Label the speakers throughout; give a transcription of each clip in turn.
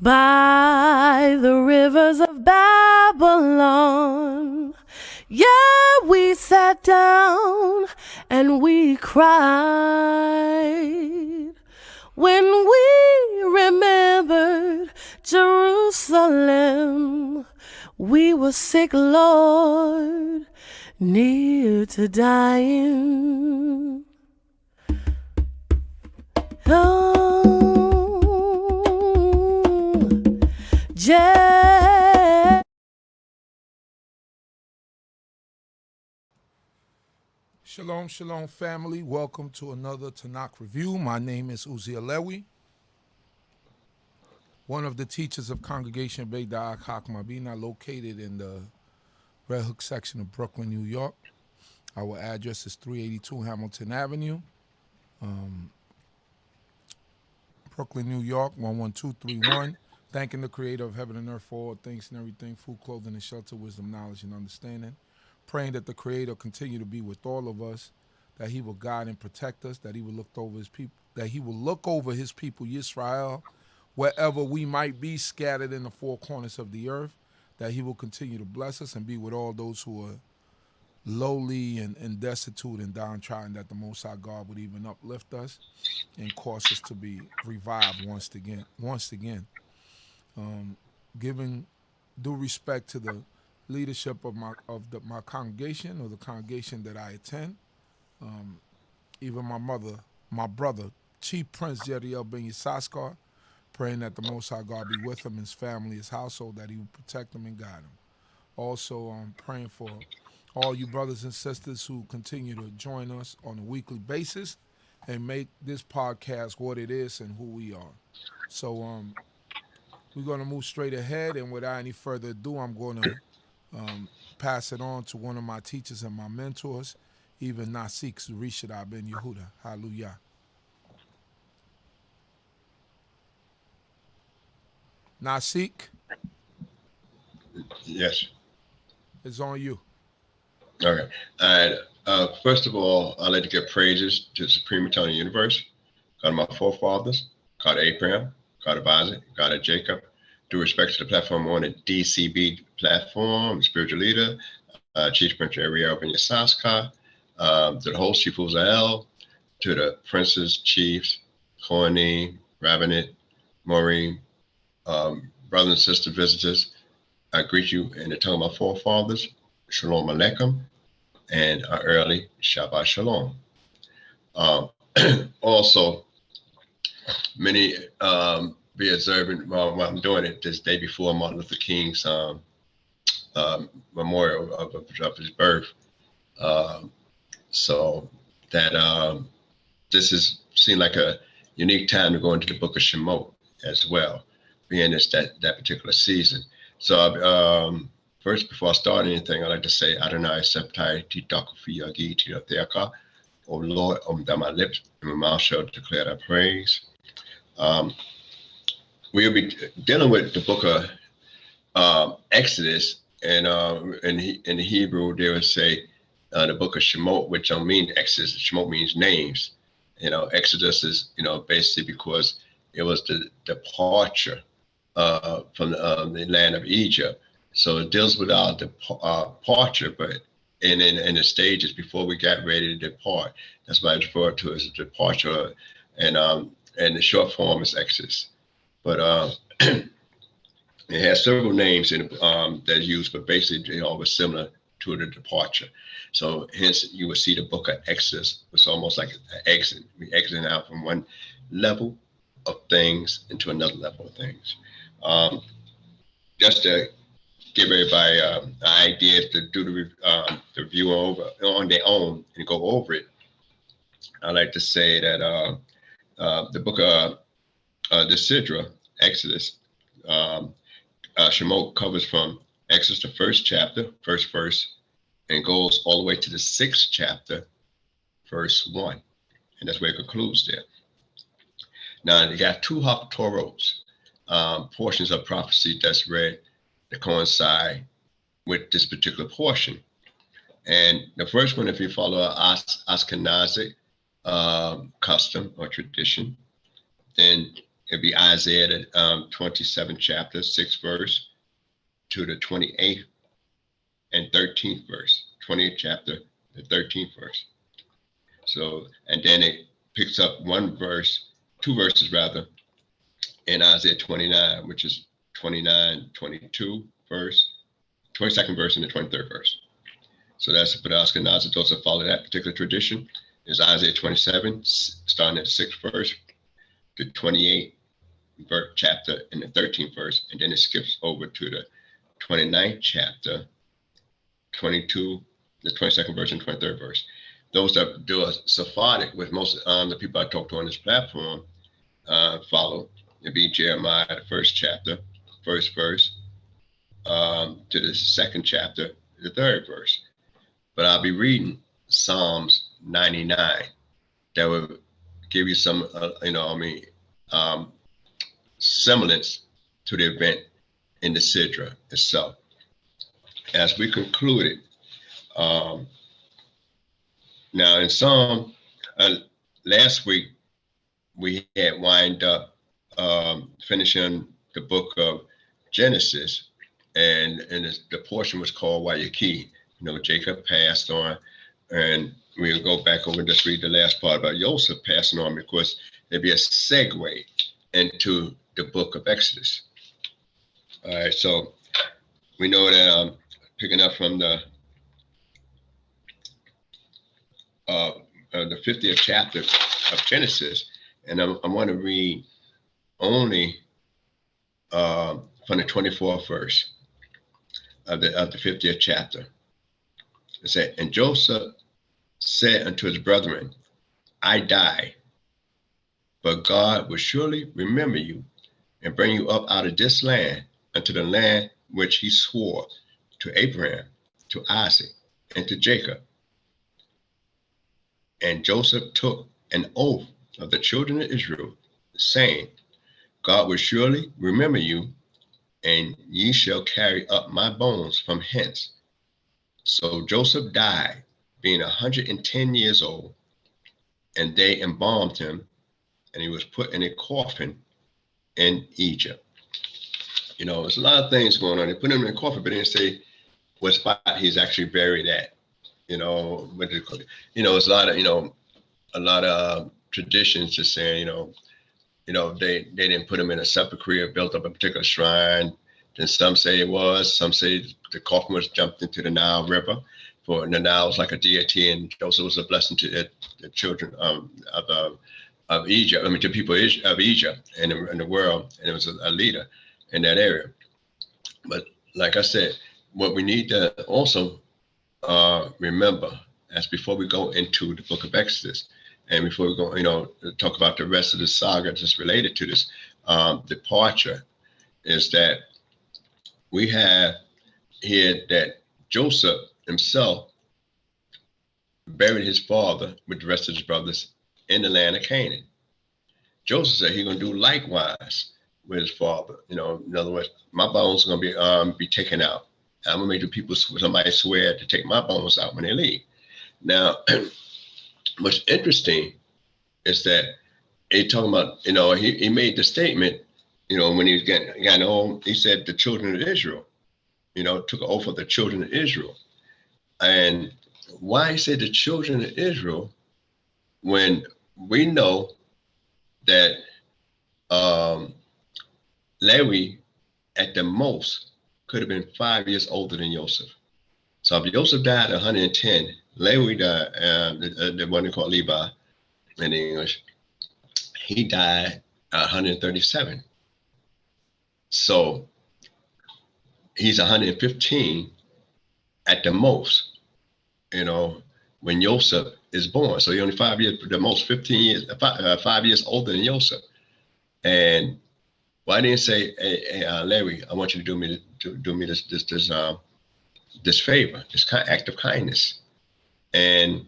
Speaker 1: by the rivers of Babylon. Yeah, we sat down and we cried when we remembered Jerusalem. We were sick, Lord, near to dying. Oh,
Speaker 2: Shalom, shalom, family. Welcome to another Tanakh review. My name is Zurishaddai, one of the teachers of Congregation BINAH CHOKMAH, located in the Red Hook section of Brooklyn, New York. Our address is 382 Hamilton Avenue, Brooklyn, New York, 11231. Thanking the Creator of heaven and earth for all things and everything, food, clothing, and shelter, wisdom, knowledge, and understanding. Praying that the Creator continue to be with all of us, that He will guide and protect us, that He will look over His people, Yisrael, wherever we might be scattered in the four corners of the earth, that He will continue to bless us and be with all those who are lowly and destitute and downtrodden, that the Most High God would even uplift us and cause us to be revived once again. Giving due respect to the leadership of my congregation, or the congregation that I attend, even my brother, Chief Prince Jeriel Ben Yissaskar, praying that the Most High God be with him, his family, his household, that He will protect him and guide him. Also, praying for all you brothers and sisters who continue to join us on a weekly basis and make this podcast what it is and who we are. So we're going to move straight ahead, and without any further ado, I'm going to pass it on to one of my teachers and my mentors, even Nasik, Zurishaddai ben Yehudah. Hallelujah. Nasik?
Speaker 3: Yes.
Speaker 2: It's on you.
Speaker 3: Okay. And first of all, I'd like to give praises to the Supreme Eternal Universe, God of my forefathers, God of Abraham, God of Isaac, God of Jacob. Due respect to the platform on the D.C.B. platform, spiritual leader, Chief Prince Ariel Ben Yissaskar, to the host, Chief Uzael, to the princes, chiefs, Kohanim, Rabbinate, Maureen, brothers and sister visitors. I greet you in the tongue of my forefathers, Shalom Aleichem, and our early Shabbat Shalom. Also, many be observing while I'm doing it this day before Martin Luther King's memorial of his birth. So that this is seemed like a unique time to go into the book of Shemot as well, being it's that particular season. So first, before I start anything, I'd like to say Adonai Septai Titakufi Yagi Tiratheaka. O Lord, that my lips and my mouth shall declare thy praise. We'll be dealing with the book of Exodus, and in the Hebrew they would say the book of Shemot, which don't mean Exodus. Shemot means names. Exodus is basically because it was the departure from the land of Egypt. So it deals with our departure, but in the stages before we got ready to depart. That's why it's referred to as a departure, and the short form is Exodus. But it has several names that are used, but basically they're always similar to the departure. So hence you would see the book of Exodus. It's almost like an exit. We exiting out from one level of things into another level of things. Just to give everybody an idea to do the review over on their own and go over it, I like to say that the book of the Sidra, Exodus, Shemot covers from Exodus, the first chapter, first verse, and goes all the way to the sixth chapter, verse 1. And that's where it concludes there. Now, you got two Haftorahs, portions of prophecy that's read to coincide with this particular portion. And the first one, if you follow Ashkenazic custom or tradition, then It'd be Isaiah, the 27th chapter, 6th verse to the 28th and 13th verse. 20th chapter, the 13th verse. So, and then it picks up two verses rather, in Isaiah 29, which is 29, 22 verse, 22nd verse, and the 23rd verse. So that's for the Ashkenazi, those that follow that particular tradition, is Isaiah 27, starting at the 6th verse, the 28th chapter, and the 13th verse, and then it skips over to the 29th chapter, 22, the 22nd verse, and 23rd verse. Those that do a Sephardic, with most the people I talk to on this platform follow, it'd be Jeremiah, the first chapter, first verse, to the second chapter, the 3rd verse. But I'll be reading Psalms 99. That will give you some, semblance to the event in the Sidra itself. As we concluded, now in Psalm, last week, we had wind up finishing the book of Genesis, and the portion was called Wayahi. Jacob passed on, and we'll go back over and just read the last part about Joseph passing on, because there'd be a segue into the book of Exodus. All right, so we know that picking up from the 50th chapter of Genesis, and I want to read only from the 24th verse of the 50th chapter. It said, and Joseph said unto his brethren, I die, but God will surely remember you and bring you up out of this land unto the land which he swore to Abraham, to Isaac, and to Jacob. And Joseph took an oath of the children of Israel, saying, God will surely remember you, and ye shall carry up my bones from hence. So Joseph died, being 110 years old, and they embalmed him, and he was put in a coffin in Egypt. There's a lot of things going on. They put him in a coffin, but they didn't say what spot he's actually buried at. There's a lot of traditions just saying, they didn't put him in a sepulchre or built up a particular shrine. Then some say it was, some say the coffin was jumped into the Nile River, for the Nile was like a deity, and Joseph was a blessing to the children of Egypt, to people of Egypt and the world, and it was a leader in that area. But like I said, what we need to also remember, as before we go into the book of Exodus, and before we go, talk about the rest of the saga just related to this departure, is that we have here that Joseph himself buried his father with the rest of his brothers in the land of Canaan. Joseph said he's going to do likewise with his father. In other words, my bones are going to be taken out. I'm going to make somebody swear to take my bones out when they leave. Now, what's interesting is that he talking about, he made the statement, when he was getting old, he said the children of Israel, took an oath of the children of Israel. And why he said the children of Israel, when we know that Levi at the most could have been 5 years older than Joseph. So if Joseph died at 110, Levi died, the one they call Levi in English, he died at 137. So he's 115 at the most, when Joseph is born. So he's only 5 years, the most 15 years, 5 years older than Joseph. And why didn't he say, hey, Larry, I want you to do me this favor, this act of kindness. And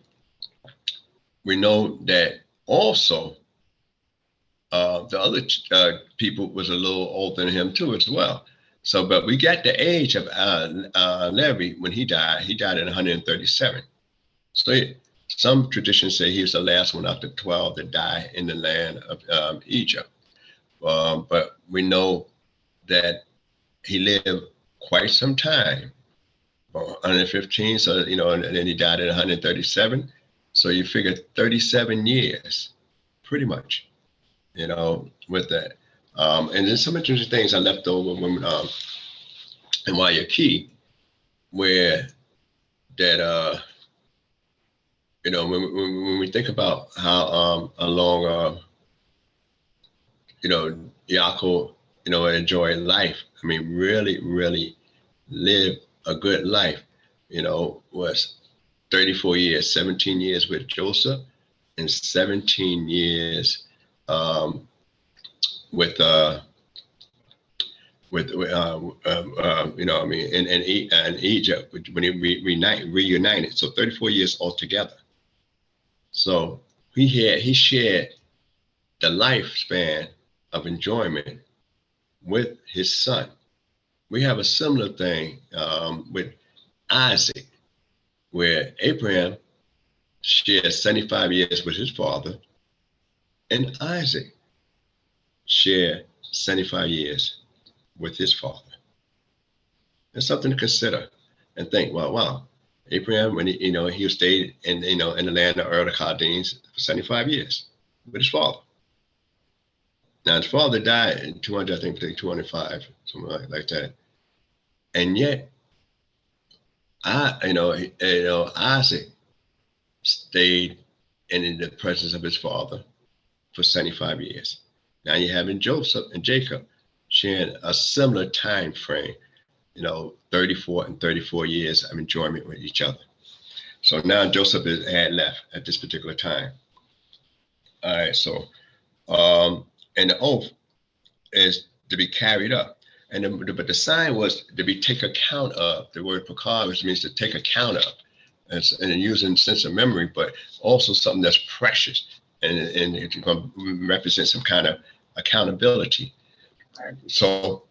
Speaker 3: we know that also the other people was a little older than him too as well. So, but we got the age of Levi when he died at 137. So some traditions say he was the last one out of the 12 that died in the land of Egypt. But we know that he lived quite some time, 115. So, and then he died at 137. So you figure 37 years, pretty much, with that. And then some interesting things I left over when in YAH, where that, when we think about how along, Yaakov, enjoyed life. I mean, really, really lived a good life. Was 34 years, 17 years with Joseph, and 17 years with in Egypt when he reunited. So 34 years altogether. So he shared the lifespan of enjoyment with his son. We have a similar thing with Isaac, where Abraham shared 75 years with his father, and Isaac shared 75 years with his father. It's something to consider and think, wow, Abraham, when he stayed in the land of Ur the Chaldeans for 75 years with his father. Now his father died in 205, something like that. And yet, Isaac stayed in the presence of his father for 75 years. Now you're having Joseph and Jacob sharing a similar time frame, 34 and 34 years of enjoyment with each other. So now Joseph had left at this particular time. All right, so, and the oath is to be carried up. But the sign was to be take account of. The word pakar, which means to take account of. And using sense of memory, but also something that's precious. And it's going to represent some kind of accountability. So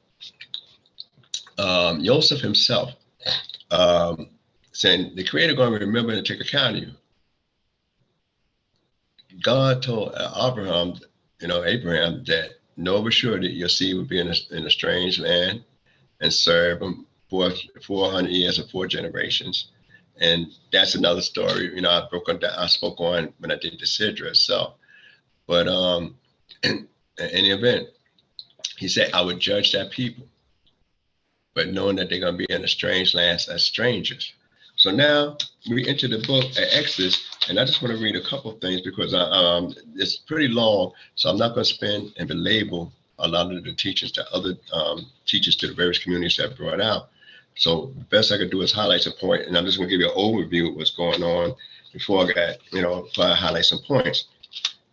Speaker 3: Joseph himself saying, the Creator going to remember and take account of you. God told Abraham that know for sure that your seed would be in a strange land and serve him for 400 years or 4 generations. And that's another story. I spoke on when I did the Sidra itself. But in any event, he said, I would judge that people, but knowing that they're going to be in a strange land as strangers. So now we enter the book of Exodus, and I just want to read a couple of things because it's pretty long, so I'm not going to spend and belabor a lot of the teachings that other teachers to the various communities have brought out. So the best I could do is highlight some point, and I'm just going to give you an overview of what's going on before I highlight some points.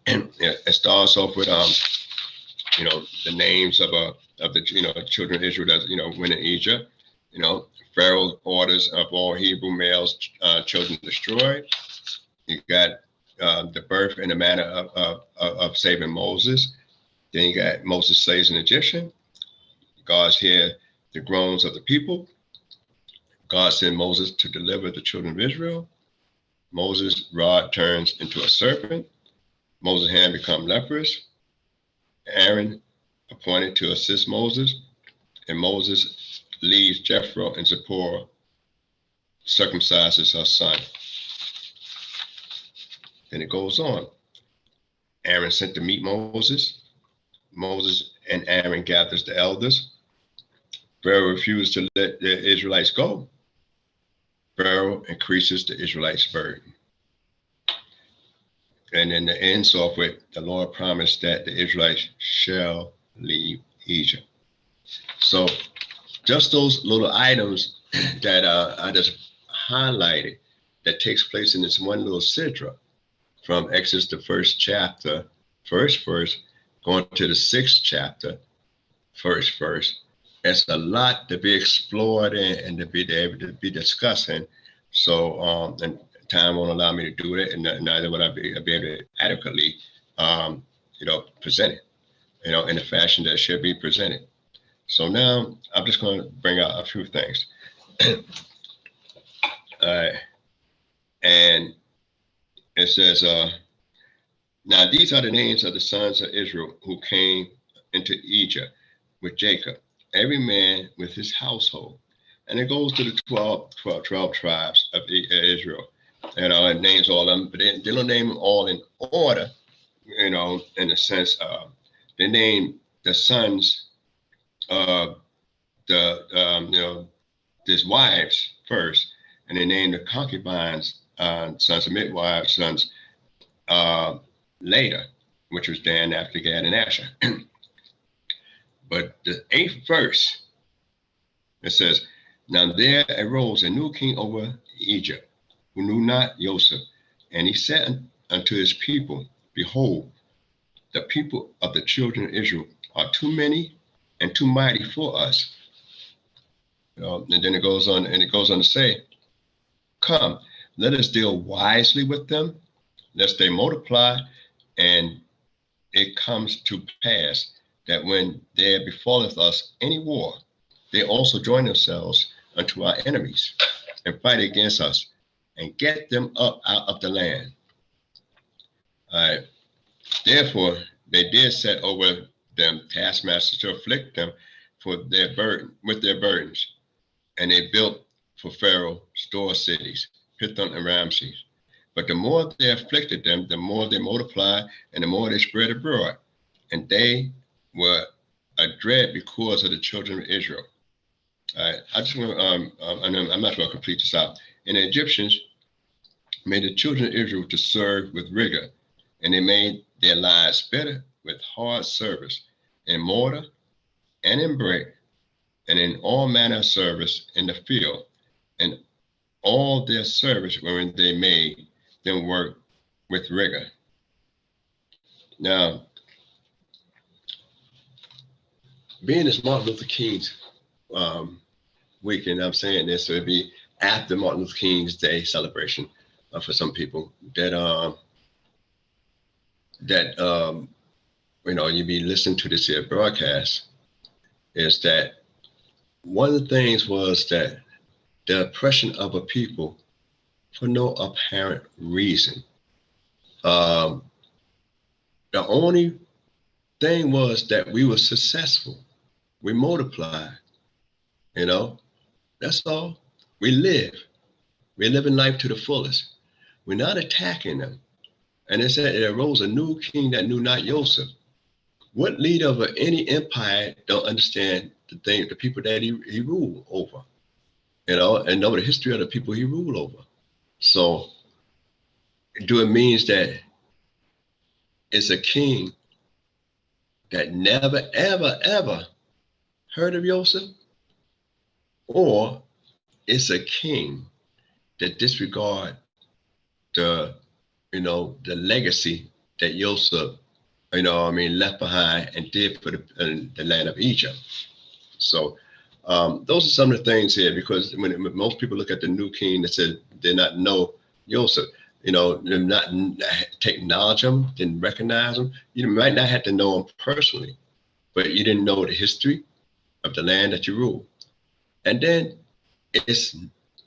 Speaker 3: And it starts off with the names of the children of Israel that went in Egypt. Pharaoh's orders of all Hebrew males children destroyed. You got the birth and the manner of saving Moses. Then you got Moses slays an Egyptian. God's hear the groans of the people. God sent Moses to deliver the children of Israel. Moses' rod turns into a serpent. Moses' hand becomes leprous. Aaron appointed to assist Moses, and Moses leaves Jethro and Zipporah, circumcises her son. Then it goes on. Aaron sent to meet Moses. Moses and Aaron gathers the elders. Pharaoh refused to let the Israelites go. Pharaoh increases the Israelites' burden. And then it ends off with the Lord promised that the Israelites shall leave Egypt. So just those little items that I just highlighted that takes place in this one little sidra from Exodus, the first chapter, first verse, going to the 6th chapter, first verse. It's a lot to be explored and to be able to be discussing. So, and time won't allow me to do it, and neither would I be able to adequately, present it, in the fashion that should be presented. So now I'm just going to bring out a few things. And it says, now these are the names of the sons of Israel who came into Egypt with Jacob, every man with his household. And it goes to the 12 tribes of Israel. It names all of them, but they don't name them all in order, in the sense of they name the sons of his wives first, and they name the concubines, sons of midwives, sons later, which was Dan, after Gad, and Asher. But the 8th verse, it says, "Now there arose a new king over Egypt, who knew not Joseph. And he said unto his people, Behold, the people of the children of Israel are too many and too mighty for us." And then it goes on to say, "Come, let us deal wisely with them, lest they multiply, and it comes to pass that when there befalleth us any war, they also join themselves unto our enemies and fight against us, and get them up out of the land." All right. Therefore, they did set over them taskmasters to afflict them with their burdens. And they built for Pharaoh store cities, Pithom and Ramses. But the more they afflicted them, the more they multiplied, and the more they spread abroad. And they were a dread because of the children of Israel. All right. I just want I'm not going to complete this out. And the Egyptians made the children of Israel to serve with rigor, and they made their lives better with hard service in mortar and in brick, and in all manner of service in the field, and all their service wherein they made them work with rigor. Now, being as Martin Luther King's weekend, I'm saying this, so it'd be after Martin Luther King's Day celebration for some people that you be listening to this here broadcast, is that one of the things was that the oppression of a people for no apparent reason. The only thing was that we were successful. We multiplied, that's all. We live. We're living life to the fullest. We're not attacking them. And it said it arose a new king that knew not Joseph. What leader of any empire don't understand the people that he ruled over, and know the history of the people he ruled over? So do it means that it's a king that never, ever, ever heard of Joseph? Or it's a king that disregard the legacy that Joseph, left behind and did for the land of Egypt. So those are some of the things here, because when most people look at the new king, they said they not know Joseph, they not acknowledge him, didn't recognize him. You might not have to know him personally, but you didn't know the history of the land that you rule. And then this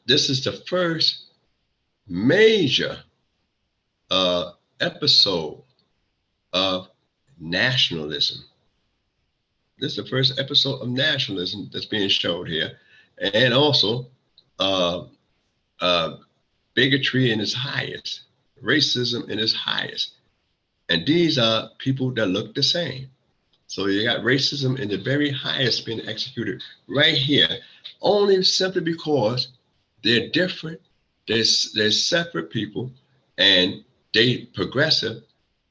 Speaker 3: is the first major episode of nationalism. This is the first episode of nationalism that's being showed here. And also bigotry in its highest, racism in its highest. And these are people that look the same. So you got racism in the very highest being executed right here, only simply because they're different, they're separate people, and they progressive.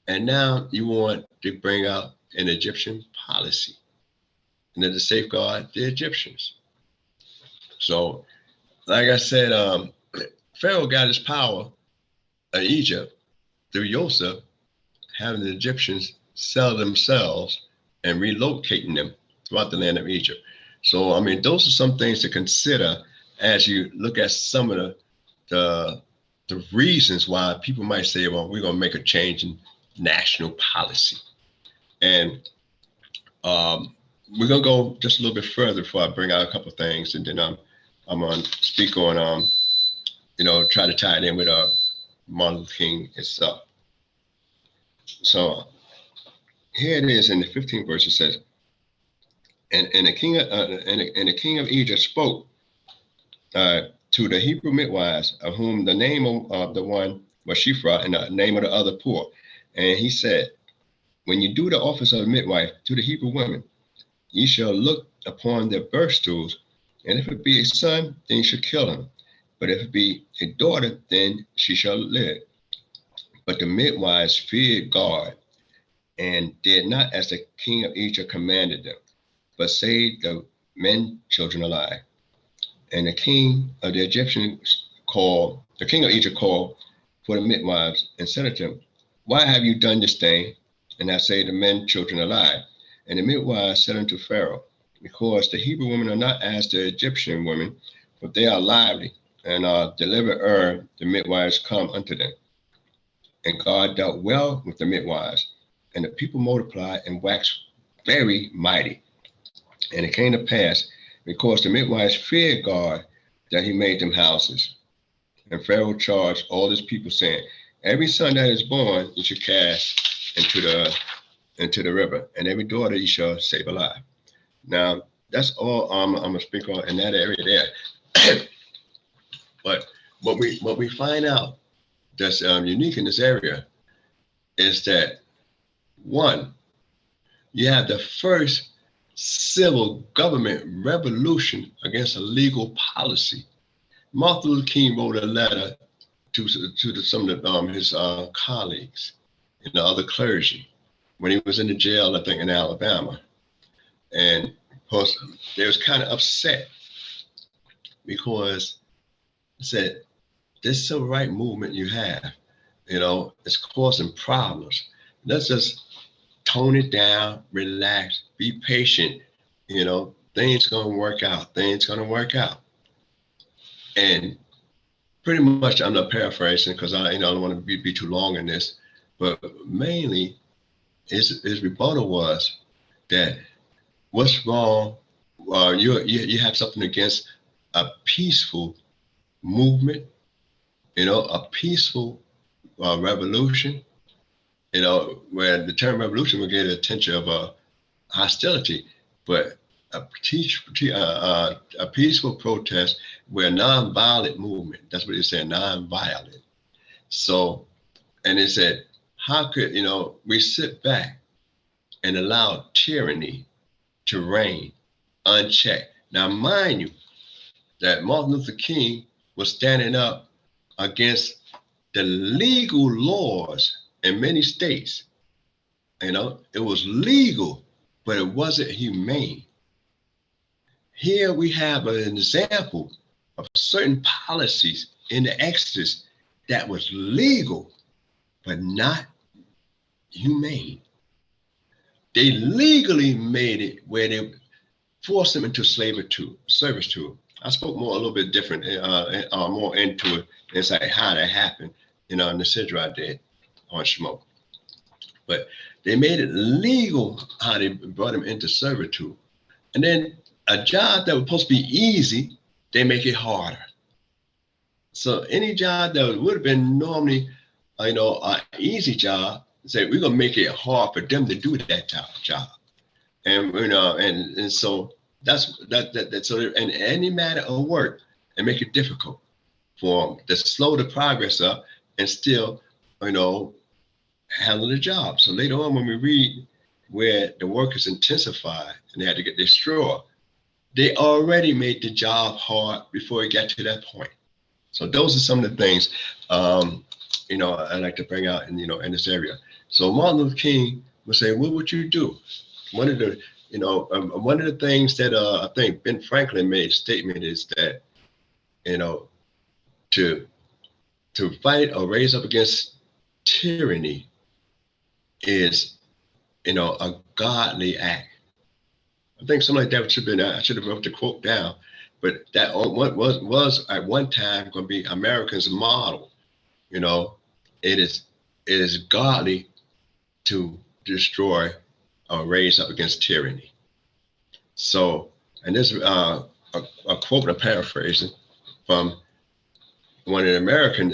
Speaker 3: And now you want to bring out an Egyptian policy and then to safeguard the Egyptians. So, like I said, Pharaoh got his power in Egypt through Joseph, having the Egyptians sell themselves and relocating them throughout the land of Egypt. So, those are some things to consider as you look at some of the reasons why people might say, well, we're going to make a change in national policy. And we're going to go just a little bit further before I bring out a couple of things. And then I'm going to speak on, try to tie it in with Martin Luther King itself. So here it is in the 15th verse. It says, and the king of Egypt spoke to the Hebrew midwives, of whom the name of the one was Shiphrah, and the name of the other Puah. And he said, when you do the office of midwife to the Hebrew women, ye shall look upon their birth stools, and if it be a son, then you should kill him. But if it be a daughter, then she shall live. But the midwives feared God, and did not as the king of Egypt commanded them, but saved the men children alive. And the king of the Egyptians called, the king of Egypt called for the midwives and said unto them, why have you done this thing, and have saved the men children alive? And the midwives said unto Pharaoh, because the Hebrew women are not as the Egyptian women, but they are lively, and deliverer the midwives come unto them. And God dealt well with the midwives, and the people multiplied and waxed very mighty. And it came to pass, because the midwives feared God, that he made them houses. And Pharaoh charged all his people, saying, every son that is born you should cast into the river, and every daughter you shall save alive. Now, that's all I'm gonna speak on in that area there. But what we find out that's unique in this area is that, one, you have the first civil government revolution against a legal policy. Martin Luther King wrote a letter to some of his colleagues and the other clergy when he was in the jail, I think, in Alabama. And of course, they was kind of upset because he said, this civil rights movement you have, it's causing problems. Let's just tone it down, relax, be patient. Things gonna work out. Things gonna work out. And pretty much, I'm not paraphrasing because I don't want to be too long in this, but mainly his rebuttal was that what's wrong? You have something against a peaceful movement, a peaceful revolution, where the term revolution will get the attention of hostility, but a peaceful protest where non-violent movement, that's what they said, non-violent. So, and they said, how could, we sit back and allow tyranny to reign unchecked? Now, mind you, that Martin Luther King was standing up against the legal laws in many states. It was legal, but it wasn't humane. Here we have an example of certain policies in the Exodus that was legal, but not humane. They legally made it where they forced them into service to. I spoke a little bit different, more into it, inside how that happened, in the Sidra I did on Shmo. But they made it legal how they brought them into servitude. And then a job that was supposed to be easy, they make it harder. So any job that would have been normally, an easy job, say we're gonna make it hard for them to do that job. And and so that's that. So in any matter of work, and make it difficult for them to slow the progress up and still, handle the job. So later on, when we read where the work is intensified and they had to get their straw, they already made the job hard before it got to that point. So those are some of the things, I like to bring out in this area. So Martin Luther King would say, what would you do? One of the things that I think Ben Franklin made a statement is that, to fight or raise up against tyranny is, a godly act. I think something like that should have been, I should have wrote the quote down, but that was at one time going to be America's model. It is godly to destroy or raise up against tyranny. So, and this a quote, I'm paraphrasing, from one of the American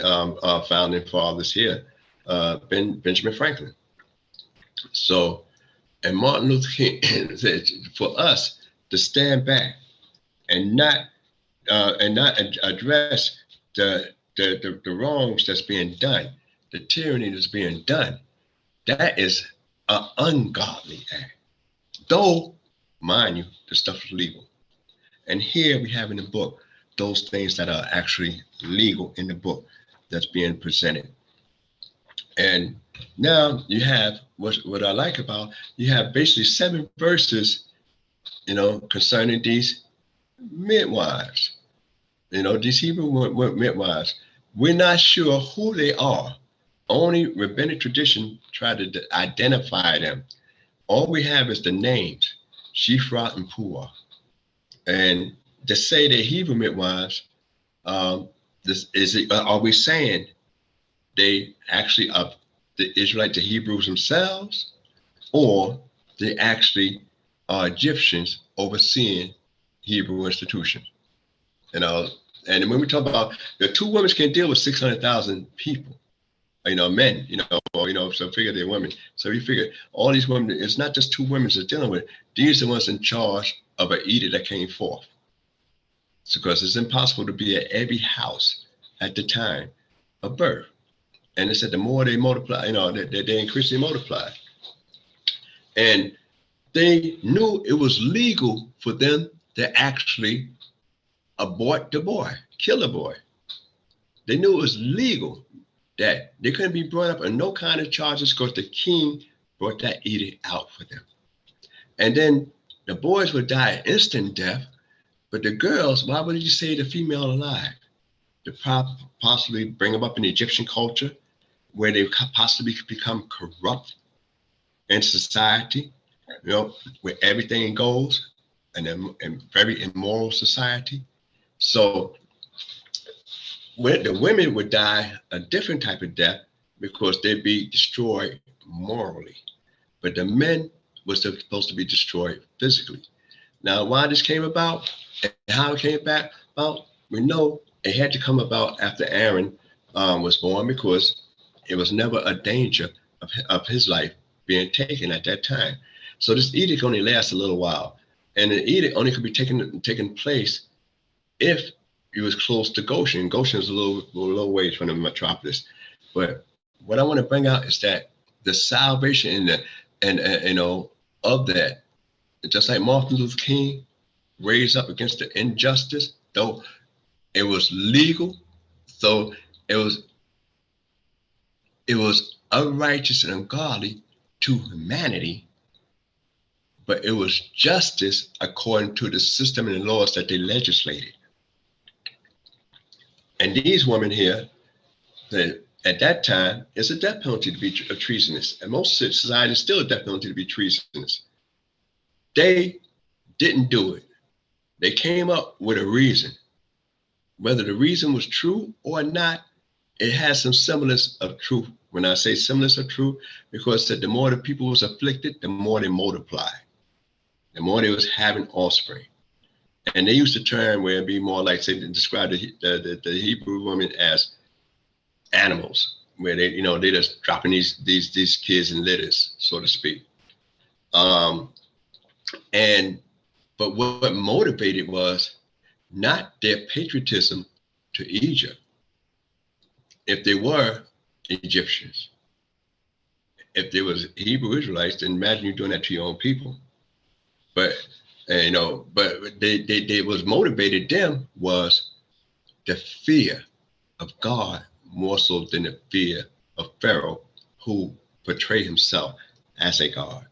Speaker 3: founding fathers here, Benjamin Franklin. So And Martin Luther King said, for us to stand back and not address the wrongs that's being done, the tyranny that's being done, that is an ungodly act. Though, mind you, the stuff is legal. And here we have in the book those things that are actually legal in the book that's being presented. And now you have what I like about, you have basically 7 verses, concerning these midwives, these Hebrew midwives. We're not sure who they are. Only rabbinic tradition tried to identify them. All we have is the names, Shifra and Puah. And to say they're Hebrew midwives, are we saying they actually are the Israelite, the Hebrews themselves, or they actually are Egyptians overseeing Hebrew institutions? And when we talk about the 2 women can deal with 600,000 people, men, so figure they're women. So you figure all these women, it's not just 2 women they're dealing with. These are the ones in charge of an edict that came forth. It's because it's impossible to be at every house at the time of birth. And it said the more they multiply, they increase, they multiply. And they knew it was legal for them to actually abort the boy, kill the boy. They knew it was legal, that they couldn't be brought up on no kind of charges because the king brought that edict out for them. And then the boys would die instant death, but the girls, why would you say the female alive? To possibly bring them up in the Egyptian culture, where they possibly could become corrupt in society, where everything goes, and very immoral society. So when the women would die a different type of death because they'd be destroyed morally, but the men were supposed to be destroyed physically. Now, why this came about and how it came back about, we know it had to come about after Aaron was born, because it was never a danger of his life being taken at that time. So this edict only lasts a little while, and the edict only could be taken place if he was close to Goshen. Goshen is a little ways from the metropolis. But what I want to bring out is that the salvation of that, just like Martin Luther King raised up against the injustice, though it was legal, so it was unrighteous and ungodly to humanity, but it was justice according to the system and the laws that they legislated. And these women here, at that time, it's a death penalty to be treasonous. And most societies still a death penalty to be treasonous. They didn't do it. They came up with a reason. Whether the reason was true or not, it has some semblance of truth. When I say semblance of truth, because the more the people was afflicted, the more they multiplied, the more they was having offspring. And they used the term where it'd be more like, say, describe the Hebrew women as animals, where they just dropping these kids in litters, so to speak. But what motivated was not their patriotism to Egypt. If they were Egyptians, if there was Hebrew Israelites, then imagine you doing that to your own people. But they was motivated them was the fear of God more so than the fear of Pharaoh, who portrayed himself as a God.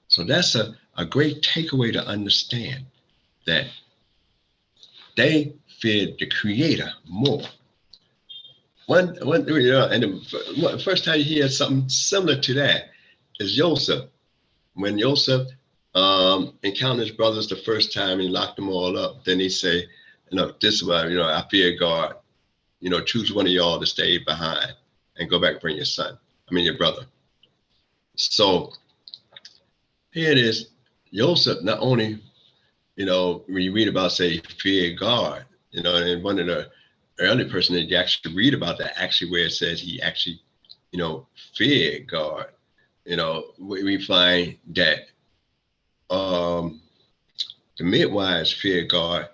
Speaker 3: So that's a great takeaway to understand, that they feared the Creator more. And the first time you hear something similar to that is Joseph. When Joseph encountered his brothers the first time, he locked them all up. Then he say, this is why, I fear God. Choose one of y'all to stay behind and go back and bring your brother. So here it is. Joseph, not only, when you read about, say, fear God, and one of the early person that you actually read about that, actually where it says he actually, feared God, we find that the midwives feared God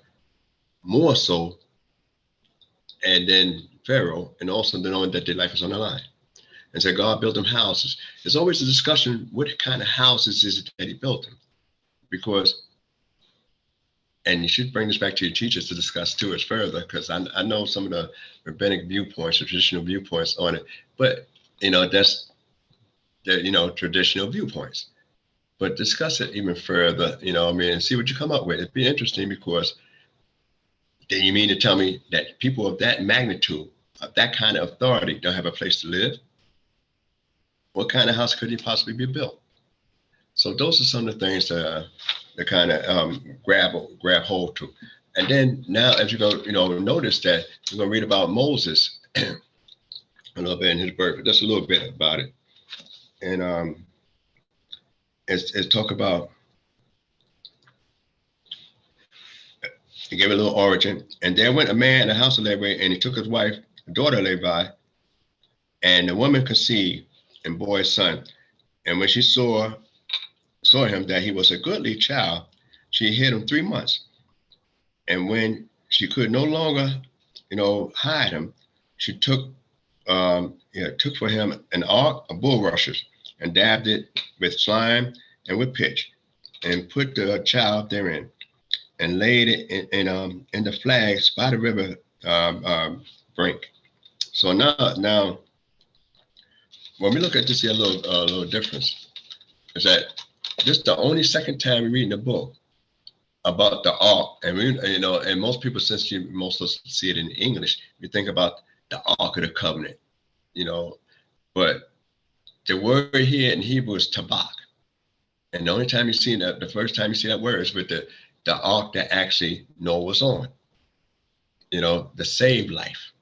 Speaker 3: more so, and then Pharaoh, and also knowing that their life is on the line. And so God built them houses. There's always a discussion, what kind of houses is it that he built them? Because, and you should bring this back to your teachers to discuss too as further, because I know some of the rabbinic viewpoints or traditional viewpoints on it, but that's the traditional viewpoints. But discuss it even further, and see what you come up with. It'd be interesting, because then you mean to tell me that people of that magnitude, of that kind of authority, don't have a place to live? What kind of house could he possibly be built? So those are some of the things that kind of grab hold to. And then now, as you go, notice that we're going to read about Moses a little bit in his birth, just a little bit about it. And it's talk about, he gave a little origin. And there went a man in the house of Levi, and he took his wife, the daughter of Levi, and the woman conceived and bore a son. And when she saw him that he was a goodly child, she hid him 3 months. And when she could no longer, hide him, she took for him an ark of bulrushes and dabbed it with slime and with pitch, and put the child therein, and laid it in the flags by the river brink. So now, when we look at this here, a little difference is that this is the only second time we read in the book about the ark, and and most people, since most of us see it in English, we think about the Ark of the Covenant, but the word here in Hebrew is tabak, and the only time you see that, the first time you see that word is with the ark that actually Noah was on, the save life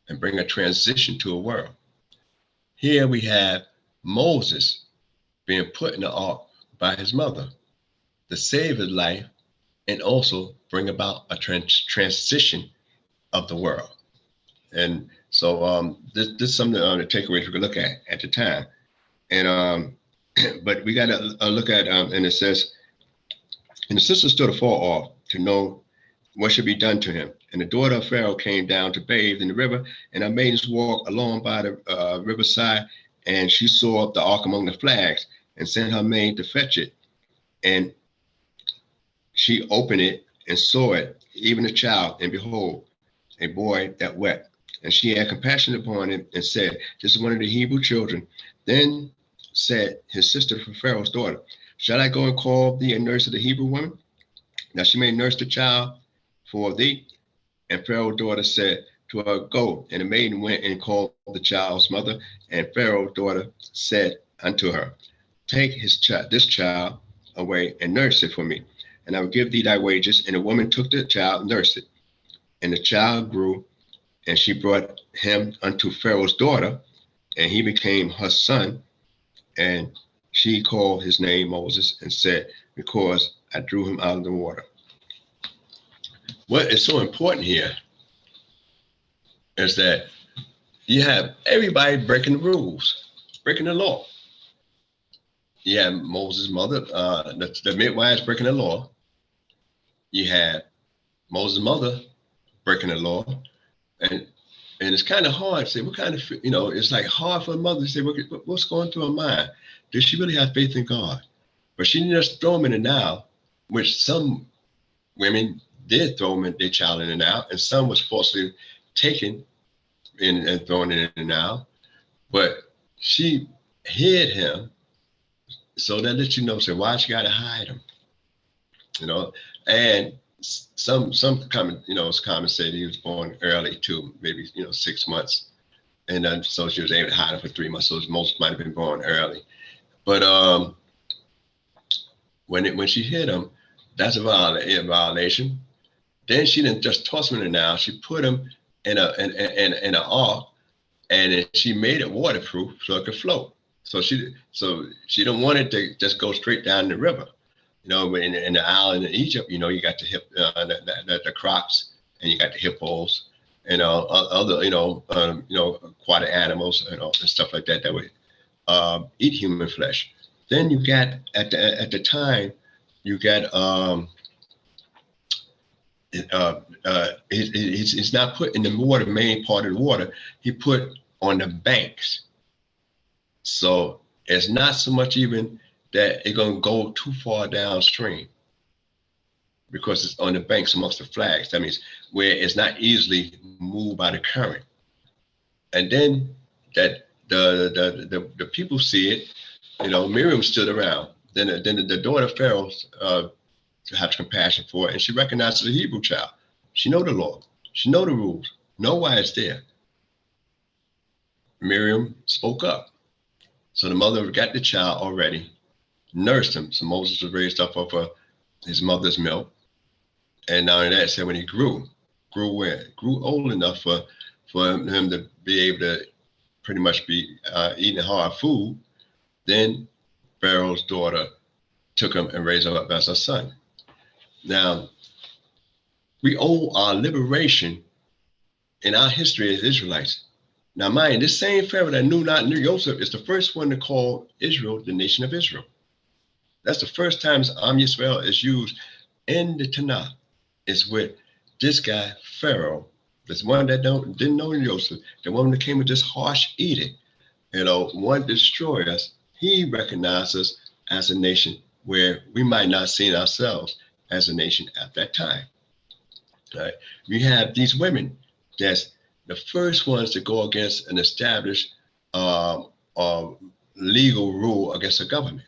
Speaker 3: and bring a transition to a world. Here we have Moses being put in the ark by his mother to save his life and also bring about a transition of the world. And so this is something the takeaways we could look at the time. And but we got to look at, and it says, and the sister stood afar off to know what should be done to him. And the daughter of Pharaoh came down to bathe in the river, and her maidens walked along by the riverside, and she saw the ark among the flags, and sent her maid to fetch it. And she opened it and saw it, even a child, and behold, a boy that wept. And she had compassion upon him and said, this is one of the Hebrew children. Then said his sister for Pharaoh's daughter, shall I go and call thee a nurse of the Hebrew woman, that she may nurse the child for thee? And Pharaoh's daughter said to her, go. And the maiden went and called the child's mother. And Pharaoh's daughter said unto her, take this child away and nurse it for me, and I will give thee thy wages. And the woman took the child and nursed it. And the child grew, and she brought him unto Pharaoh's daughter, and he became her son. And she called his name Moses, and said, because I drew him out of the water. What is so important here is that you have everybody breaking the rules, breaking the law. You have Moses' mother, the midwives breaking the law. You have Moses' mother breaking the law. And it's kind of hard to say, what kind of, it's like hard for a mother to say, what's going through her mind? Does she really have faith in God? But she didn't just throw them in the Nile, which some women did throw their child in the Nile, and some was forcibly taken in and thrown in the Nile. But she hid him, so that lets you know, say, why she got to hide him? And some common, it's common say he was born early too, maybe 6 months, and then so she was able to hide him for 3 months. So most might have been born early, but when she hid him, that's a violation. Then she didn't just toss him in the Nile. She put him in an ark, and then she made it waterproof so it could float. So she didn't want it to just go straight down the river. In the island in Egypt, you got the crocs, and you got the hippos, and other aquatic animals, and stuff like that would eat human flesh. Then you got at the time, you got he's not put in the water, main part of the water. He put on the banks. So it's not so much even that it's gonna go too far downstream, because it's on the banks amongst the flags. That means where it's not easily moved by the current. And then that the people see it. Miriam stood around. Then the daughter of Pharaoh have compassion for it, and she recognizes the Hebrew child. She know the law. She know the rules. Know why it's there. Miriam spoke up. So the mother got the child already, nursed him. So Moses was raised up of his mother's milk. And now that said, when he grew old enough for him to be able to pretty much be eating hard food, then Pharaoh's daughter took him and raised him up as her son. Now, we owe our liberation in our history as Israelites. Now, mind, this same Pharaoh that knew not knew Joseph is the first one to call Israel the nation of Israel. That's the first time Yisrael is used in the Tanakh. It's with this guy, Pharaoh, this one that didn't know Joseph, the one that came with this harsh edict, one to destroy us. He recognized us as a nation where we might not see ourselves as a nation at that time. Right? We have these women that's the first ones to go against an established legal rule against the government.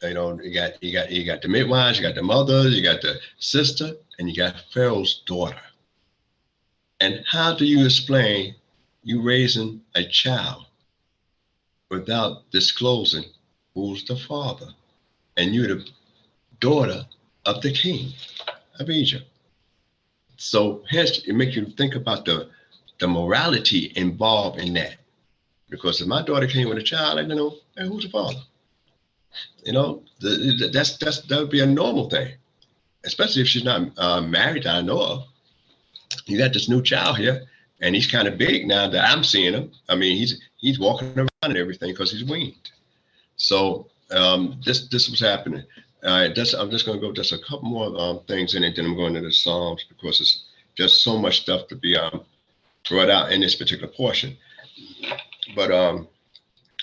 Speaker 3: You got the midwives, you got the mothers, you got the sister, and you got Pharaoh's daughter. And how do you explain you raising a child without disclosing who's the father? And you're the daughter of the king of Egypt. So hence it makes you think about the morality involved in that. Because if my daughter came with a child, I don't know, hey, who's the father? That would be a normal thing, especially if she's not married that I know of. You got this new child here, and he's kind of big now that I'm seeing him. I mean, he's walking around and everything because he's weaned. So this was happening. I'm just going to go just a couple more things in it, then I'm going to the Psalms, because it's just so much stuff to be brought out in this particular portion. But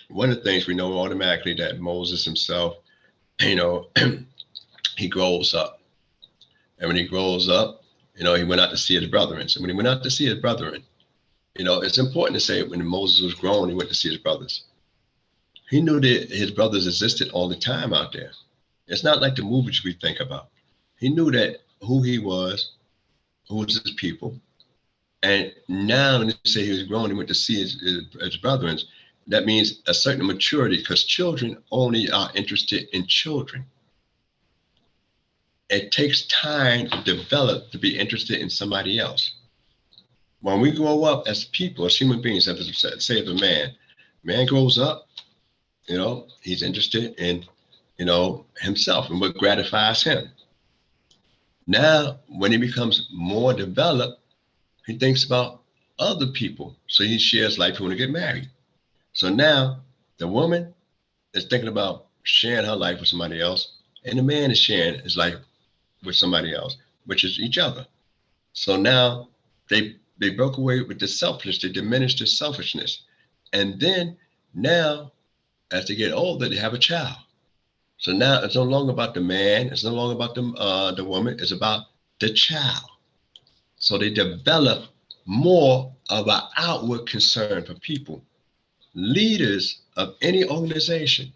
Speaker 3: one of the things we know automatically that Moses himself, he grows up. And when he grows up, he went out to see his brethren. So when he went out to see his brethren, it's important to say when Moses was grown, he went to see his brothers. He knew that his brothers existed all the time out there. It's not like the movies we think about. He knew that who he was, who was his people. And now when they say he was grown, he went to see his brethren. That means a certain maturity, because children only are interested in children. It takes time to develop to be interested in somebody else. When we grow up as people, as human beings, say if a man grows up, he's interested in, himself and what gratifies him. Now, when he becomes more developed, he thinks about other people. So he shares life, he want to get married. So now the woman is thinking about sharing her life with somebody else, and the man is sharing his life with somebody else, which is each other. So now they broke away with the selfishness, they diminished their selfishness. And then now, as they get older, they have a child. So now it's no longer about the man, it's no longer about the woman, it's about the child. So they develop more of an outward concern for people. Leaders of any organization,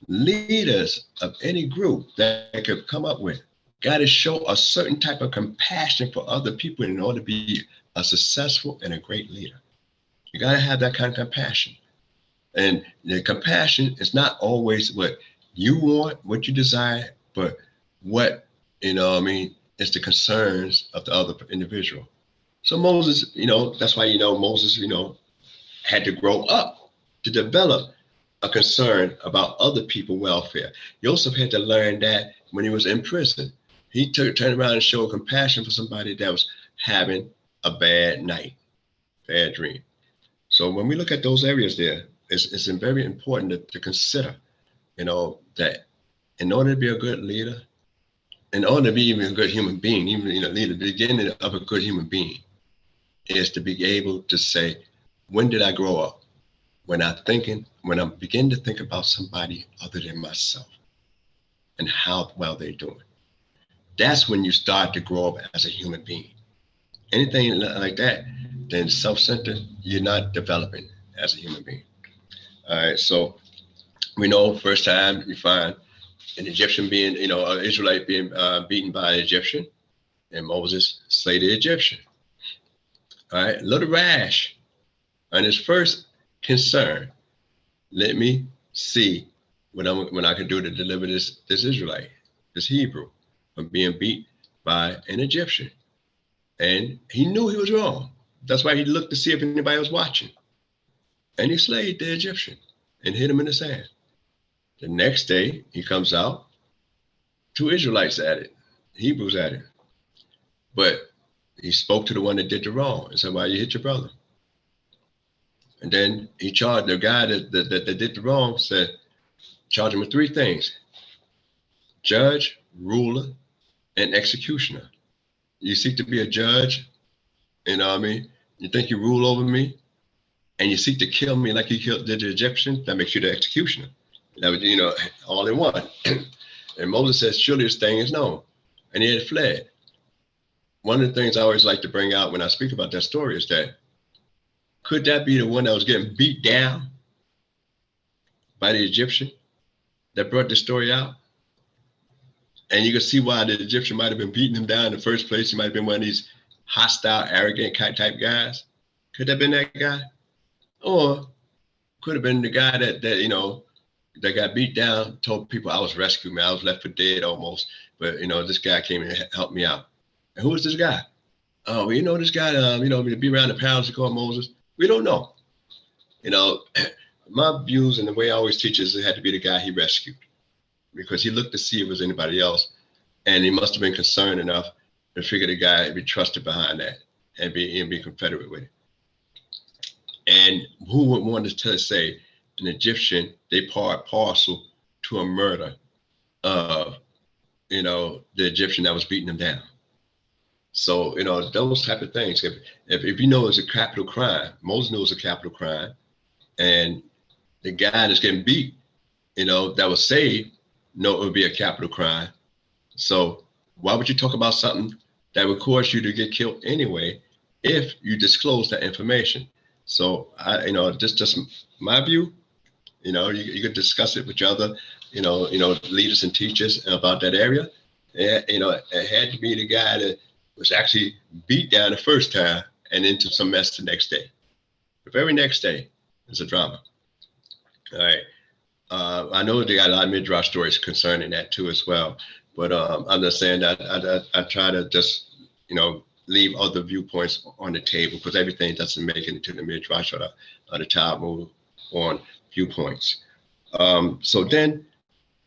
Speaker 3: leaders of any group that they could come up with, got to show a certain type of compassion for other people in order to be a successful and a great leader. You got to have that kind of compassion. And the compassion is not always what you want, what you desire, but what, it's the concerns of the other individual. So Moses, that's why, Moses, had to grow up to develop a concern about other people's welfare. Joseph had to learn that when he was in prison. He turned around and showed compassion for somebody that was having a bad night, bad dream. So when we look at those areas there, it's very important to consider, that in order to be a good leader, in order to be even a good human being, even, the beginning of a good human being is to be able to say, when did I grow up? When I begin to think about somebody other than myself and how well they're doing. That's when you start to grow up as a human being. Anything like that, then self-centered, you're not developing as a human being. All right, so we know first time you find an Egyptian being, an Israelite being beaten by an Egyptian, and Moses slayed the Egyptian. All right, a little rash. And his first concern, let me see what I can do to deliver this Israelite, this Hebrew, from being beat by an Egyptian. And he knew he was wrong. That's why he looked to see if anybody was watching. And he slayed the Egyptian and hit him in the sand. The next day, he comes out, 2 Israelites at it, Hebrews at it. But he spoke to the one that did the wrong and said, why you hit your brother? And then he charged the guy that did the wrong, charged him with 3 things: judge, ruler, and executioner. You seek to be a judge, you think you rule over me, and you seek to kill me like you did the Egyptian, that makes you the executioner. That was, all in one. And Moses says, surely this thing is known. And he had fled. One of the things I always like to bring out when I speak about that story is that, could that be the one that was getting beat down by the Egyptian that brought the story out? And you can see why the Egyptian might have been beating him down in the first place. He might have been one of these hostile, arrogant type guys. Could that have been that guy? Or could have been the guy that got beat down, told people I was rescued, man. I was left for dead almost. But, this guy came and helped me out. And who was this guy? Oh, well, this guy, to be around the palace to call Moses. We don't know. My views and the way I always teach is it had to be the guy he rescued, because he looked to see if it was anybody else. And he must have been concerned enough to figure the guy would be trusted behind that and be confederate with it. And who would want to say an Egyptian, they part parcel to a murder of, the Egyptian that was beating them down? So, those type of things. If you know it's a capital crime, Moses knows it's a capital crime, and the guy that's getting beat, that was saved, know it would be a capital crime. So why would you talk about something that would cause you to get killed anyway if you disclose that information? So just my view. You could discuss it with your other, leaders and teachers about that area. And, it had to be the guy that was actually beat down the first time and into some mess the next day. The very next day is a drama. All right. I know they got a lot of midrash stories concerning that too as well. But I'm just saying that I try to just, leave other viewpoints on the table, because everything doesn't make it into the midrash or the Talmud on viewpoints. So then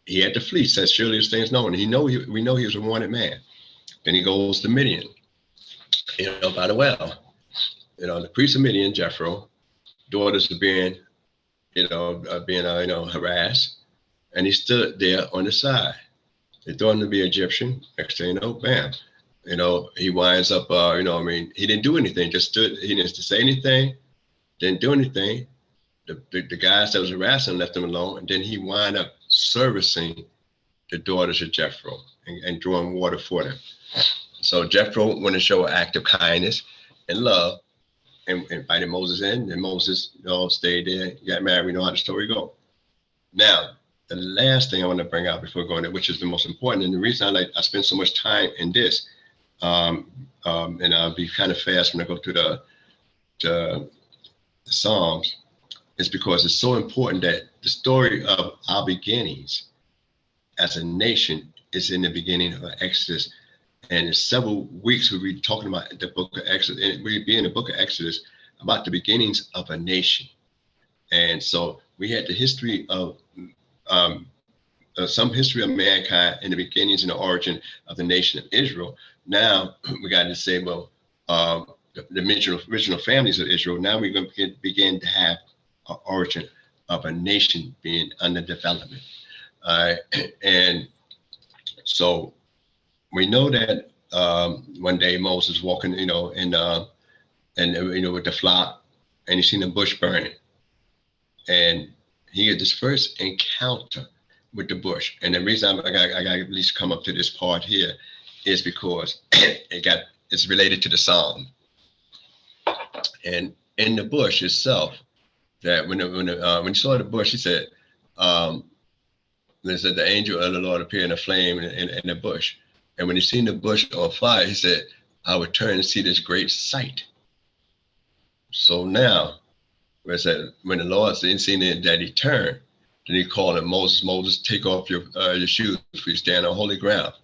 Speaker 3: he had to flee, says, surely this thing is known. We know he was a wanted man. Then he goes to Midian, by the well. The priest of Midian, Jethro, daughters are being harassed, and he stood there on the side. They thought him to be Egyptian. Next thing you know, bam. He winds up, he didn't do anything, just stood. He didn't say anything, didn't do anything. The guys that was harassing him left him alone, and then he wound up servicing the daughters of Jethro and drawing water for them. So Jethro wanted to show an act of kindness and love, and invited Moses in, and Moses stayed there, got married. We know how the story goes. Now, the last thing I want to bring out before going there, which is the most important, and the reason I spend so much time in this, and I'll be kind of fast when I go through the Psalms, is because it's so important that the story of our beginnings as a nation is in the beginning of Exodus. And in several weeks, we'll be talking about the book of Exodus, and we'll be in the book of Exodus about the beginnings of a nation. And so we had the history of some history of mankind in the beginnings and the origin of the nation of Israel. Now we got to say, well, the original families of Israel. Now we're going to begin to have an origin of a nation being under development. And so we know that one day Moses walking, with the flock, and he seen a bush burning, and he had this first encounter with the bush. And the reason I got at least come up to this part here is because it's related to the Psalm. And in the bush itself, that when he saw the bush, he said, the angel of the Lord appeared in a flame in the bush. And when he seen the bush on fire, he said, I would turn and see this great sight. So now, when the Lord seen that he turned, then he called him, Moses, take off your shoes, for you stand on holy ground.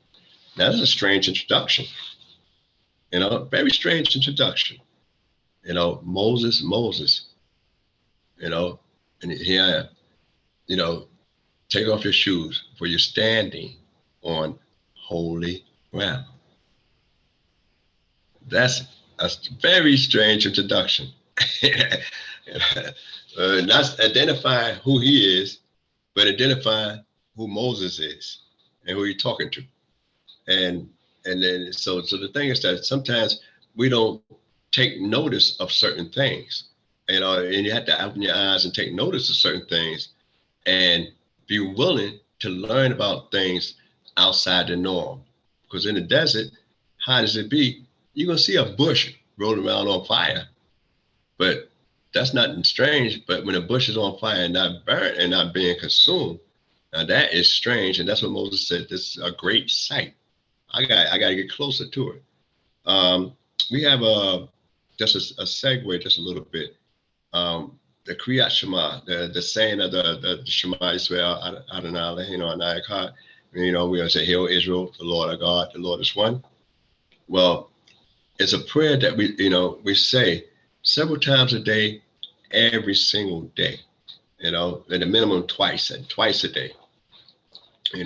Speaker 3: Now, that's a strange introduction. Very strange introduction. Moses, and here I am, take off your shoes, for you're standing on holy ground. That's a very strange introduction. Not identifying who he is, but identifying who Moses is and who you're talking to. And then so the thing is that sometimes we don't take notice of certain things, and you have to open your eyes and take notice of certain things and be willing to learn about things outside the norm. Because in the desert, how does it be? You're gonna see a bush rolling around on fire, but that's nothing strange. But when a bush is on fire and not burnt and not being consumed, now that is strange. And that's what Moses said, this is a great sight. I got to get closer to it. We have just a segue, just a little bit. The Kriyat Shema, the saying of the Shema Yisrael, Adonai Eloheinu Adonai Echad. We're going to say, Hear, O Israel, the Lord our God, the Lord is one. Well, it's a prayer that we say several times a day, every single day, at the minimum twice a day, twice a day at